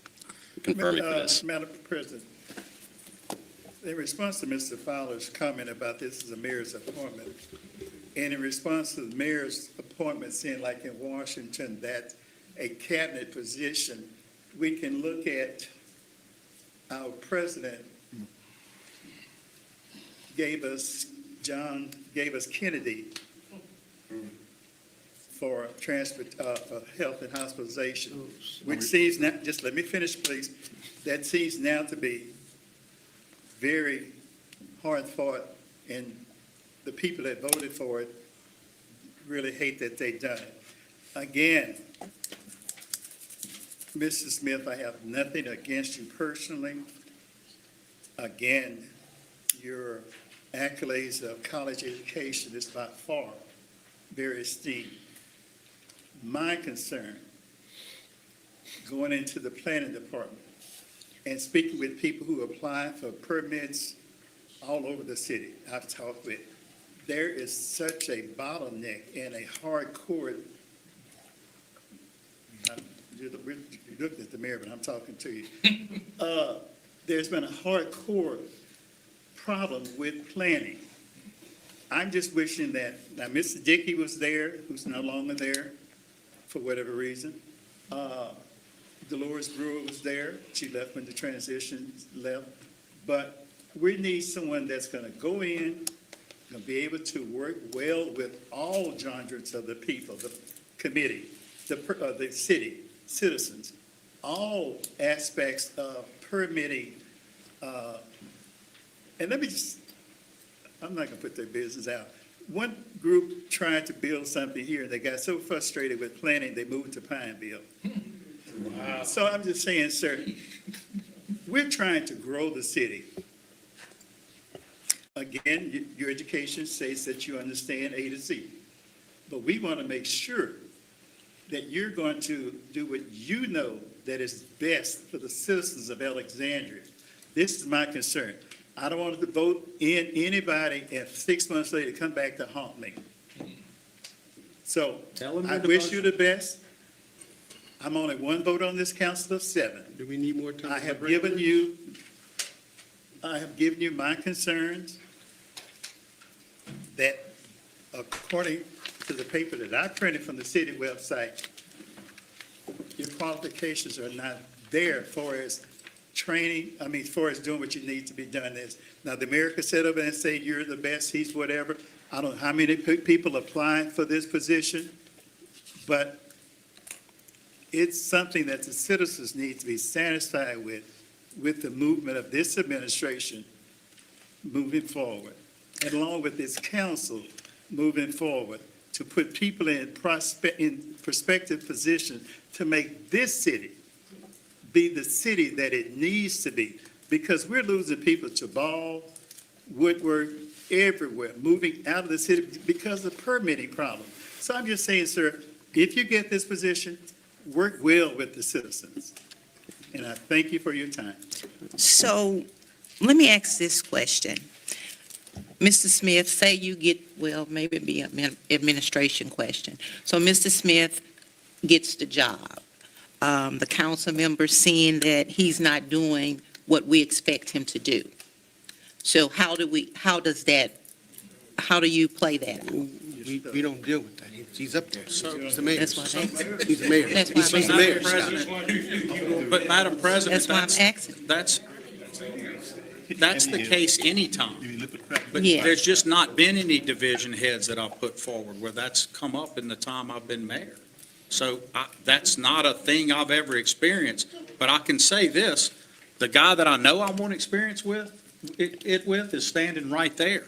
confirm me for this. Madam President, in response to Mr. Fowler's comment about this is a mayor's appointment, and in response to the mayor's appointment, saying like in Washington, that a cabinet position, we can look at our president gave us Kennedy for health and hospitalization, which seems now, just let me finish, please. That seems now to be very hard fought, and the people that voted for it really hate that they done it. Again, Mrs. Smith, I have nothing against you personally. Again, your accolades of college education is by far very esteemed. My concern, going into the planning department and speaking with people who apply for permits all over the city, I've talked with, there is such a bottleneck and a hardcore, you're looking at the mayor, but I'm talking to you. There's been a hardcore problem with planning. I'm just wishing that, now Mr. Dickey was there, who's no longer there for whatever reason. Dolores Brewer was there. She left when the transition left. But we need someone that's going to go in, going to be able to work well with all genres of the people, the committee, the city, citizens, all aspects of permitting, And let me just, I'm not gonna put their business out. One group tried to build something here, and they got so frustrated with planning, they moved to Pineville. So I'm just saying, sir, we're trying to grow the city. Again, your education says that you understand A to Z. But we want to make sure that you're going to do what you know that is best for the citizens of Alexandria. This is my concern. I don't want to vote in anybody and 6 months later come back to haunt me. So I wish you the best. I'm only one vote on this council of 7. Do we need more time? I have given you my concerns that according to the paper that I printed from the city website, your qualifications are not there for as training, for as doing what you need to be done is. Now, the mayor could sit up and say, you're the best, he's whatever. I don't know how many people applying for this position, but it's something that the citizens need to be satisfied with the movement of this administration moving forward, and along with this council moving forward, to put people in prospective position to make this city be the city that it needs to be. Because we're losing people to Ball, Woodward, everywhere, moving out of the city because of permitting problems. So I'm just saying, sir, if you get this position, work well with the citizens. And I thank you for your time. So let me ask this question. Mr. Smith, say you get, well, maybe it'd be an administration question. So Mr. Smith gets the job. The council member seeing that he's not doing what we expect him to do. So how do you play that out? We don't deal with that. He's up there. He's the mayor. That's what I'm asking. He's the mayor. That's why He's I'm the mayor. But Madam President, That's why I'm asking. that's the case anytime. But Yeah. there's just not been any division heads that I've put forward where that's come up in the time I've been mayor. So that's not a thing I've ever experienced. But I can say this, the guy that I know I want experience with is standing right there.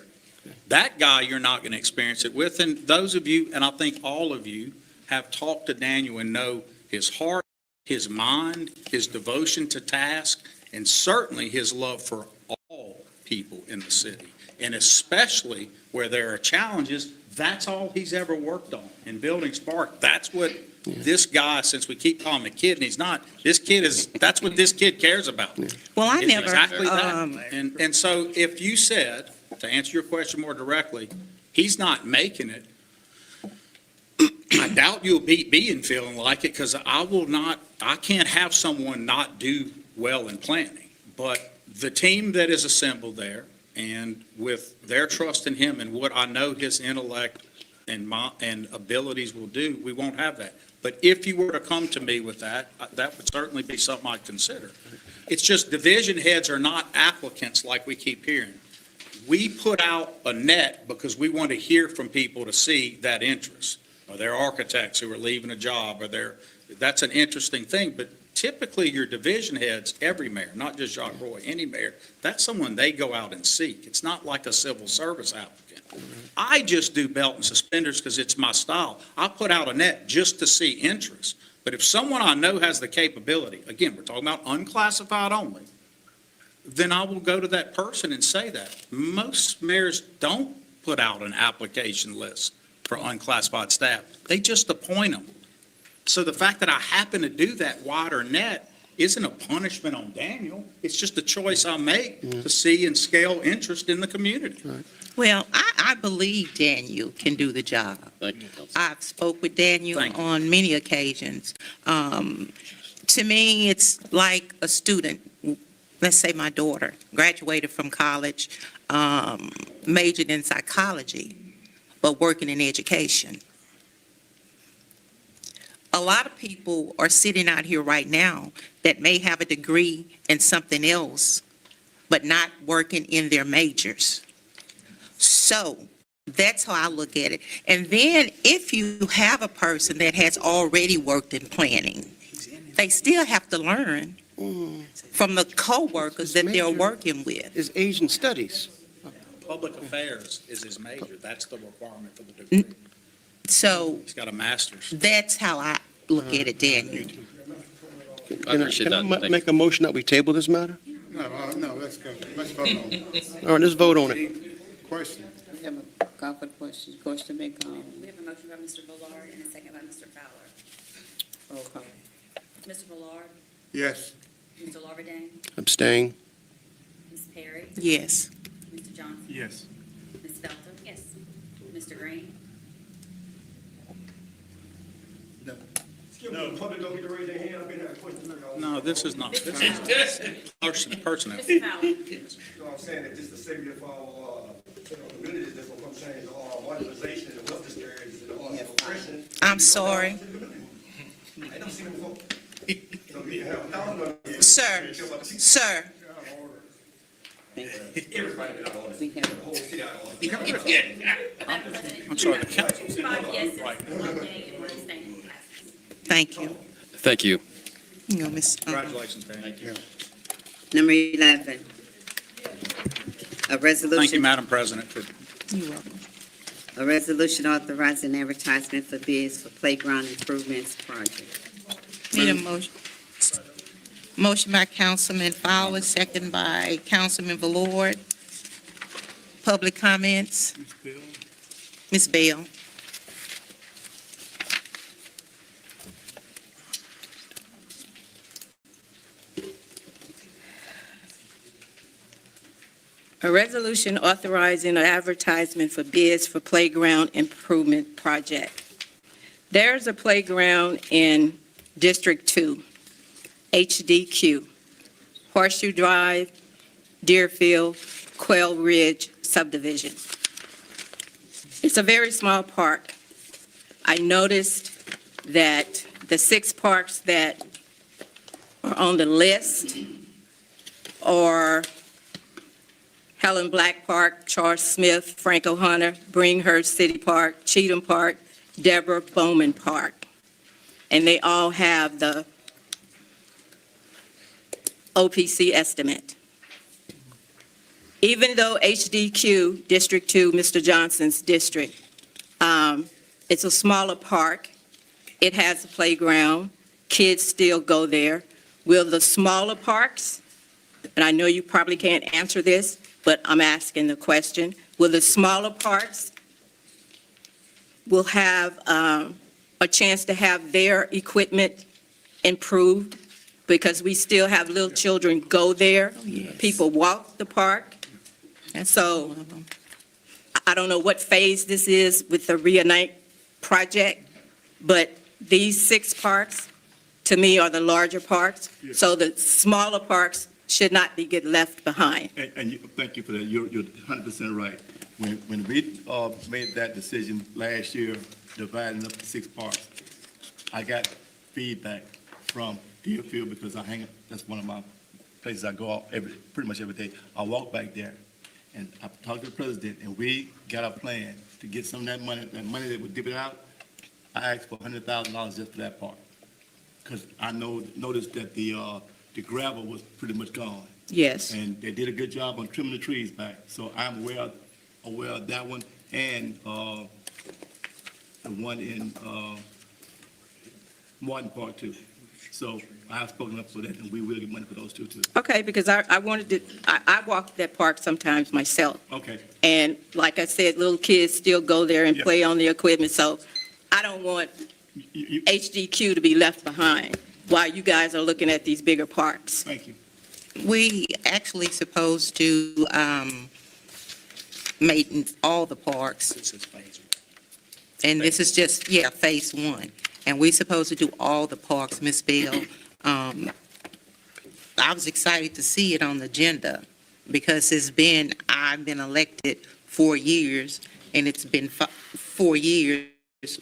That guy you're not going to experience it with. And those of you, and I think all of you, have talked to Daniel and know his heart, his mind, his devotion to task, and certainly his love for all people in the city. And especially where there are challenges, that's all he's ever worked on. In building Spark, that's what this guy, since we keep calling him a kid, and he's not, that's what this kid cares about. Well, I It's never, exactly that. And so if you said, to answer your question more directly, he's not making it, I doubt you'll beat me in feeling like it, because I can't have someone not do well in planning. But the team that is assembled there, and with their trust in him and what I know his intellect and abilities will do, we won't have that. But if you were to come to me with that, that would certainly be something I'd consider. It's just division heads are not applicants like we keep hearing. We put out a net because we want to hear from people to see that interest. Are there architects who are leaving a job? That's an interesting thing, but typically your division heads, every mayor, not just Jacques Roy, any mayor, that's someone they go out and seek. It's not like a civil service applicant. I just do belt and suspenders because it's my style. I put out a net just to see interest. But if someone I know has the capability, again, we're talking about unclassified only, then I will go to that person and say that. Most mayors don't put out an application list for unclassified staff. They just appoint them. So the fact that I happen to do that wider net isn't a punishment on Daniel. It's just a choice I make to see and scale interest in the community. well, I believe Daniel can do the job. Thank you, Council. I've spoke with Daniel Thank you. on many occasions. To me, it's like a student, let's say my daughter graduated from college, majored in psychology, but working in education. A lot of people are sitting out here right now that may have a degree in something else, but not working in their majors. So that's how I look at it. And then if you have a person that has already worked in planning, they still have to learn from the co-workers that they're Major. working with. It's Asian studies. Public affairs is his major. That's the requirement for the degree. So He's got a master's. that's how I look at it, Daniel. I appreciate Can I that. Thank you. make a motion that we table this matter? No, let's go. Let's vote on it. All right, let's vote on it. Question. We have a call for the question. Question been called. We have a motion by Mr. Ballard and a second by Mr. Fowler. Roll call. Mr. Ballard, Yes. Mr. Lorverdane, Abstain? Ms. Perry, Yes. Mr. Johnson, Yes. Ms. Felton. Yes. Mr. Green, No, public don't get to raise their hand. I've been there questions. No, this is not, this is personnel. Mr. Fowler. You know what I'm saying, that just the savior for our, communities that's gonna come change our marginalization and wealth disparities and all that oppression. I'm sorry. I don't see them before. So we have a thousand of Sir, sir, everybody out of order. We have The whole city out of order. Madam President. I'm sorry, the council. 5 yeses, 1 nay, and 1 abstention. Passes. thank you. Thank you. You know, Miss. Congratulations, Danny. number 11. A resolution. Thank you, Madam President, for You're welcome. A resolution authorizing advertisement for bids for playground improvements project. Need a motion. Motion by Councilman Fowler, second by Councilman Valord. Public comments? Ms. Bell. A resolution authorizing an advertisement for bids for playground improvement project. There's a playground in District 2, HDQ, Horseshoe Drive, Deerfield, Quail Ridge subdivision. It's a very small park. I noticed that the 6 parks that are on the list are Helen Black Park, Charles Smith, Franco Hunter, Bringhurst City Park, Cheatham Park, Deborah Bowman Park. And they all have the OPC estimate. Even though HDQ, District 2, Mr. Johnson's district, it's a smaller park, it has a playground, kids still go there. Will the smaller parks, and I know you probably can't answer this, but I'm asking the question, will the smaller parks will have a chance to have their equipment improved? Because we still have little children go there. Yes. People walk the park. That's So- one of them. I don't know what phase this is with the Reunite project, but these 6 parks, to me, are the larger parks. So the smaller parks should not be get left behind. And thank you for that. You're 100% right. When we made that decision last year, dividing up the 6 parks, I got feedback from Deerfield because that's one of my places I go out pretty much every day. I walk back there and I talked to the president and we got a plan to get some of that money that would dip it out. I asked for $100,000 just for that park. Because I noticed that the gravel was pretty much gone. Yes. And they did a good job on trimming the trees back. So I'm aware of that one and the one in Martin Park too. So I have spoken up for that and we will get money for those 2 too. Okay, because I wanted to, I walk that park sometimes myself. Okay. And like I said, little kids still go there and Yeah. play on the equipment, so I don't want You, HDQ to be left behind while you guys are looking at these bigger parks. thank you. We actually supposed to make all the parks, this is phase and this is just, phase 1. And we supposed to do all the parks, Ms. Bell. I was excited to see it on the agenda because I've been elected 4 years, and it's been 4 years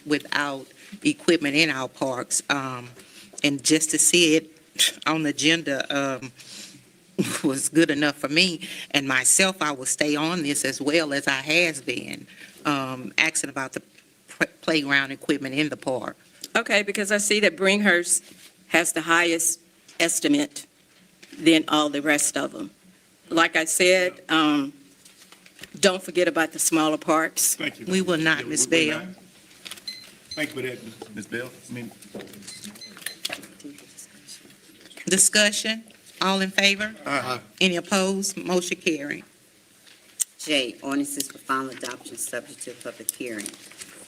without equipment in our parks. And just to see it on the agenda was good enough for me. And myself, I will stay on this as well as I has been, asking about the playground equipment in the park. Okay, because I see that Bringhurst has the highest estimate than all the rest of them. Like I said, don't forget about the smaller parks. Thank you. We will not, Ms. Bell. Thank you for that, Ms. Bell. I mean, Discussion, all in favor? Any opposed? Motion carried. J, ordinances for final adoption subject to public hearing.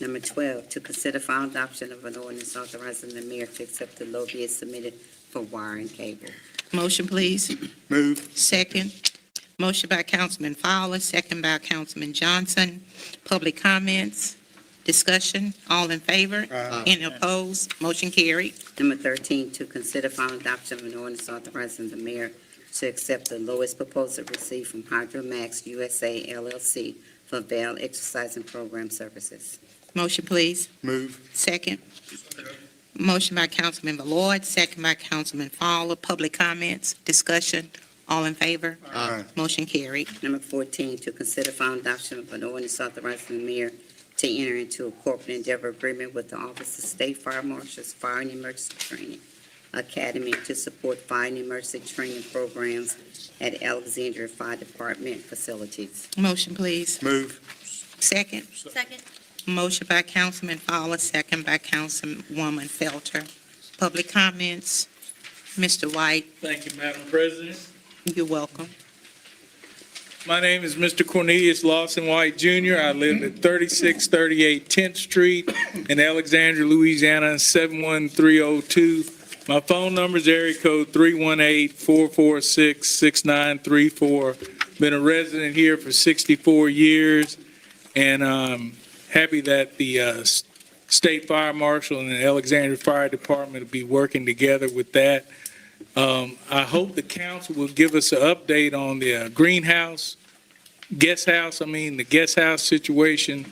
Number 12, to consider final adoption of an ordinance authorizing the mayor to accept the low bid submitted for wire and cable. Motion, please. move. Second. Motion by Councilman Fowler, second by Councilman Johnson. Public comments, discussion, all in favor? Any opposed? Motion carried. Number 13, to consider final adoption of an ordinance authorizing the mayor to accept the lowest proposal received from Hydromax USA LLC for bail exercising program services. Motion, please. Move. Second. Motion by Councilman Ballard, second by Councilman Fowler. Public comments, discussion, all in favor? Motion carried. Number 14, to consider final adoption of an ordinance authorizing the mayor to enter into a corporate endeavor agreement with the Office of State Fire Marshal's Fire and Emergency Training Academy to support fire and emergency training programs at Alexandria Fire Department facilities. Motion, please. Move. Second. Second. Motion by Councilman Fowler, second by Councilwoman Felter. Public comments, Mr. White, Thank you, Madam President. you're welcome. My name is Mr. Cornelius Lawson White Jr. I live at 3638 10th Street in Alexandria, Louisiana, 71302. My phone number is area code 318-446-6934. Been a resident here for 64 years, and happy that the State Fire Marshal and the Alexandria Fire Department will be working together with that. I hope the council will give us an update on the the guest house situation.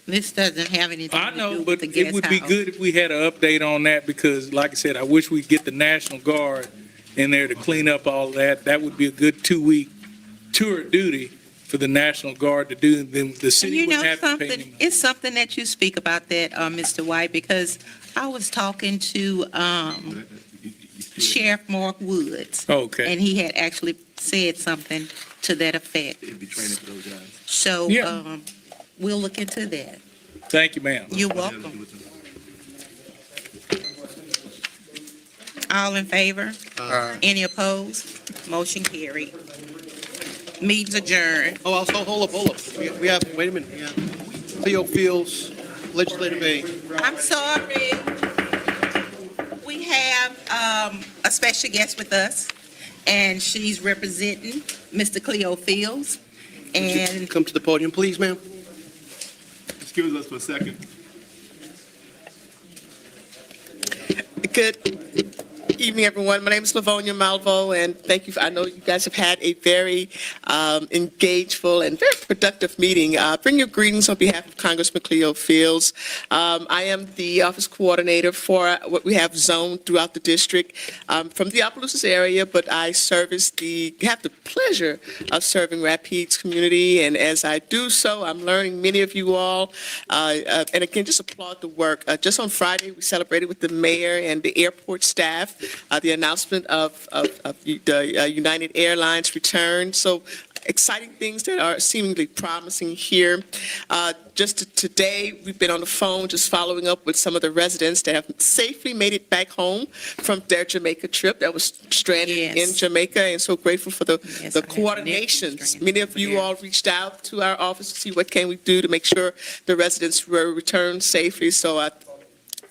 This doesn't have anything I to know, do but with the it guest would be house. good if we had an update on that, because like I said, I wish we'd get the National Guard in there to clean up all that. That would be a good 2-week tour of duty for the National Guard to do. Then the And city you wouldn't know have to pay something, them. it's something that you speak about that, Mr. White, because I was talking to Sheriff Mark Woods, Okay. and he had actually said something to that effect. It'd be training for those guys. So, Yeah. we'll look into that. Thank you, ma'am. You're welcome. All in favor? Any opposed? Motion carried. Meeting's adjourned. Oh, also, hold up. We have, wait a minute, yeah. Cleo Fields, Legislative Aid. I'm sorry. We have a special guest with us, and she's representing Mr. Cleo Fields. And Come to the podium, please, ma'am. Excuse us for a second. Good evening, everyone. My name is Livonia Malvo, and thank you. I know you guys have had a very engageful and very productive meeting. Bring your greetings on behalf of Congressman Cleo Fields. I am the office coordinator for what we have zoned throughout the district from the Opelousas area, but I have the pleasure of serving Rapides community, and as I do so, I'm learning many of you all. And again, just applaud the work. Just on Friday, we celebrated with the mayor and the airport staff the announcement of the United Airlines return. So exciting things that are seemingly promising here. Just today, we've been on the phone just following up with some of the residents that have safely made it back home from their Jamaica trip that was stranded in Jamaica, and so grateful for the coordinations. Many of you all reached out to our office to see what can we do to make sure the residents were returned safely. So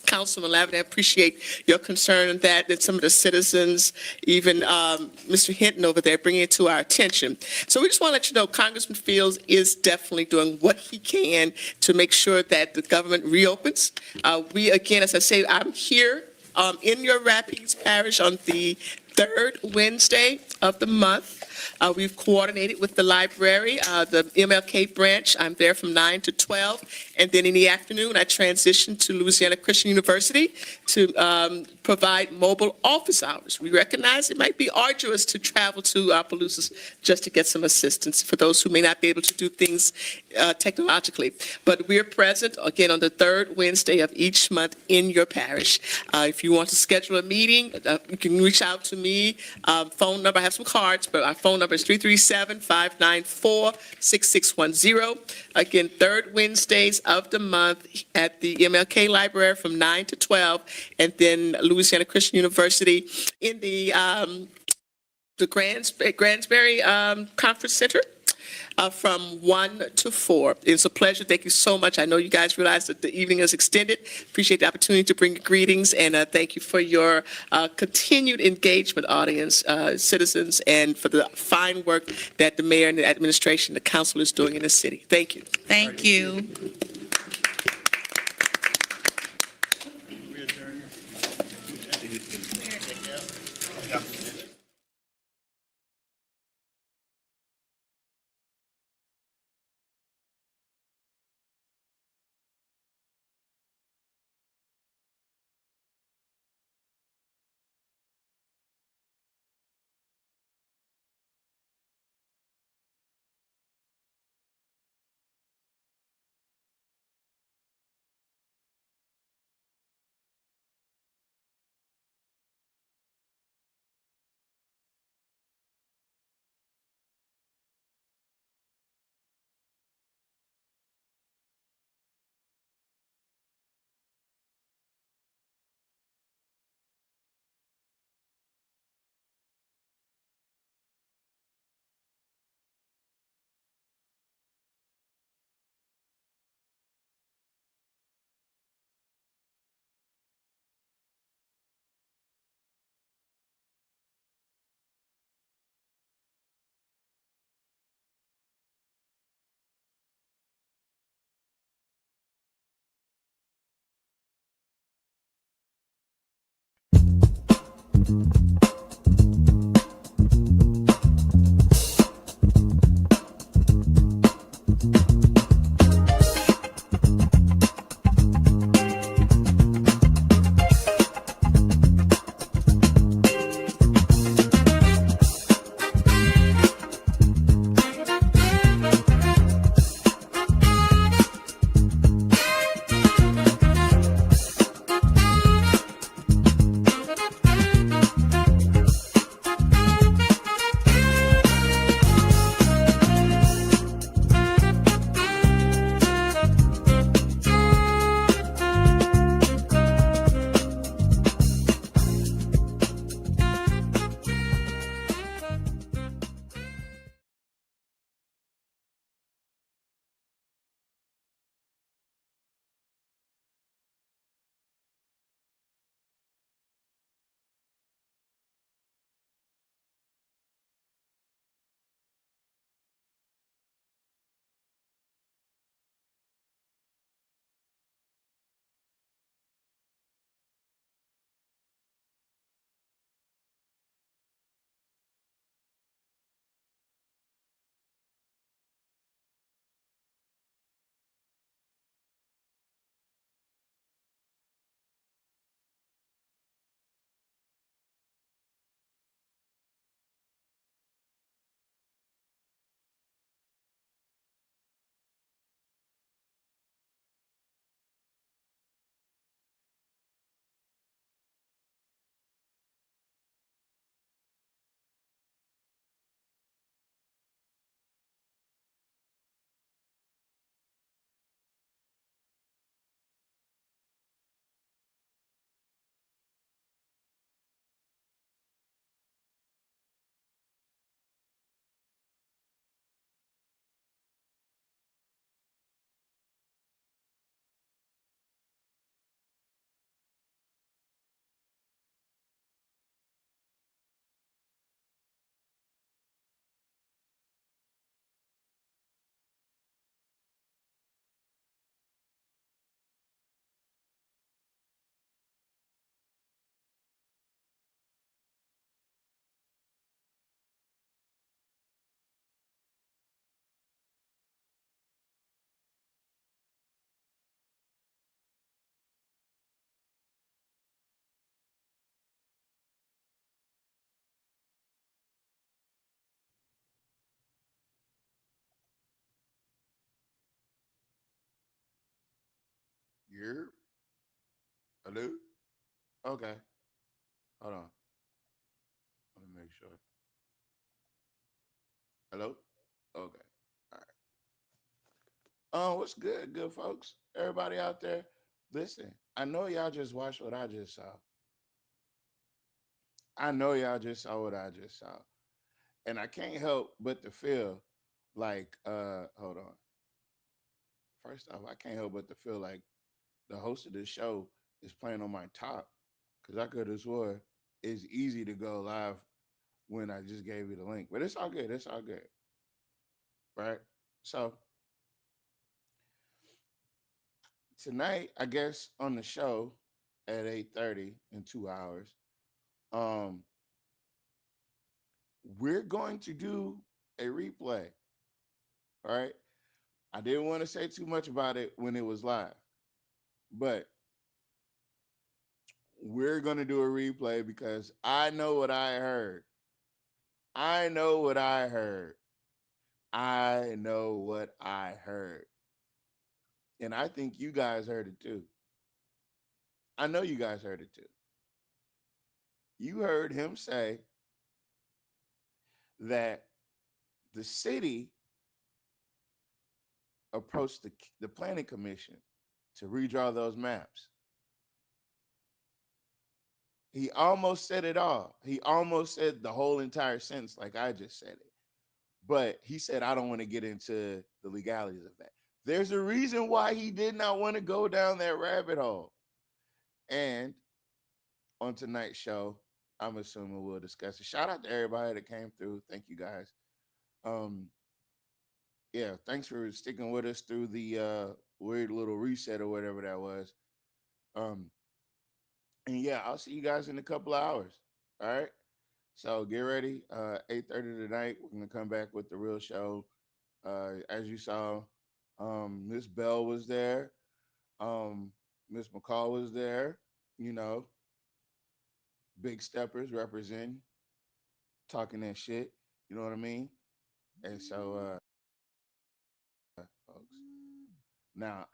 Councilman Lavin, I appreciate your concern on that some of the citizens, even Mr. Hinton over there, bringing it to our attention. So we just want to let you know Congressman Fields is definitely doing what he can to make sure that the government reopens. We, again, as I say, I'm here in your Rapides Parish on the third Wednesday of the month. We've coordinated with the library, the MLK branch. I'm there from 9 to 12. And then in the afternoon, I transitioned to Louisiana Christian University to provide mobile office hours. We recognize it might be arduous to travel to Opelousas just to get some assistance for those who may not be able to do things technologically. But we're present, again, on the third Wednesday of each month in your parish. If you want to schedule a meeting, you can reach out to me. Phone number, I have some cards, but our phone number is 337-594-6610. Again, third Wednesdays of the month at the MLK Library from 9 to 12, and then Louisiana Christian University in the Gransbury Conference Center from 1 to 4. It's a pleasure. Thank you so much. I know you guys realize that the evening is extended. Appreciate the opportunity to bring greetings, and thank you for your continued engagement, audience, citizens, and for the fine work that the mayor and the administration, the council is doing in the city. Thank you. Thank you. Here. Hello? Okay. Hold on. Let me make sure. Hello? Okay. All right. What's good, good folks? Everybody out there, listen, I know y'all just watched what I just saw. I know y'all just saw what I just saw. And I can't help but to feel like, hold on. First off, I can't help but to feel like the host of this show is playing on my top. Cause I could have swore it's easy to go live when I just gave you the link. But it's all good. It's all good. Right? So tonight, I guess on the show at 8:30 in 2 hours, um, we're going to do a replay. All right. I didn't want to say too much about it when it was live, but we're going to do a replay because I know what I heard. I know what I heard. I know what I heard. And I think you guys heard it too. I know you guys heard it too. You heard him say that the city approached the planning commission to redraw those maps. He almost said it all. He almost said the whole entire sentence like I just said it. But he said, I don't want to get into the legalities of that. There's a reason why he did not want to go down that rabbit hole. And on tonight's show, I'm assuming we'll discuss it. Shout out to everybody that came through. Thank you guys. Yeah, thanks for sticking with us through the weird little reset or whatever that was. Um, and yeah, I'll see you guys in a couple of hours. All right. So get ready. 8:30 tonight. We're gonna come back with the real show. As you saw, Miss Bell was there. Miss McCall was there. You know, big steppers representing, talking that shit. You know what I mean? And so, folks. Now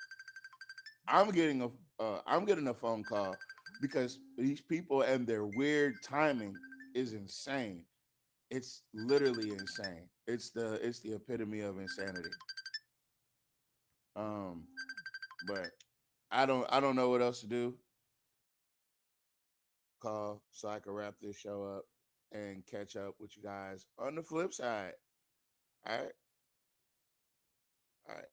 I'm getting a phone call because these people and their weird timing is insane. It's literally insane. It's the epitome of insanity. Um, but I don't know what else to do. Call so I can wrap this show up and catch up with you guys on the flip side. All right. All right.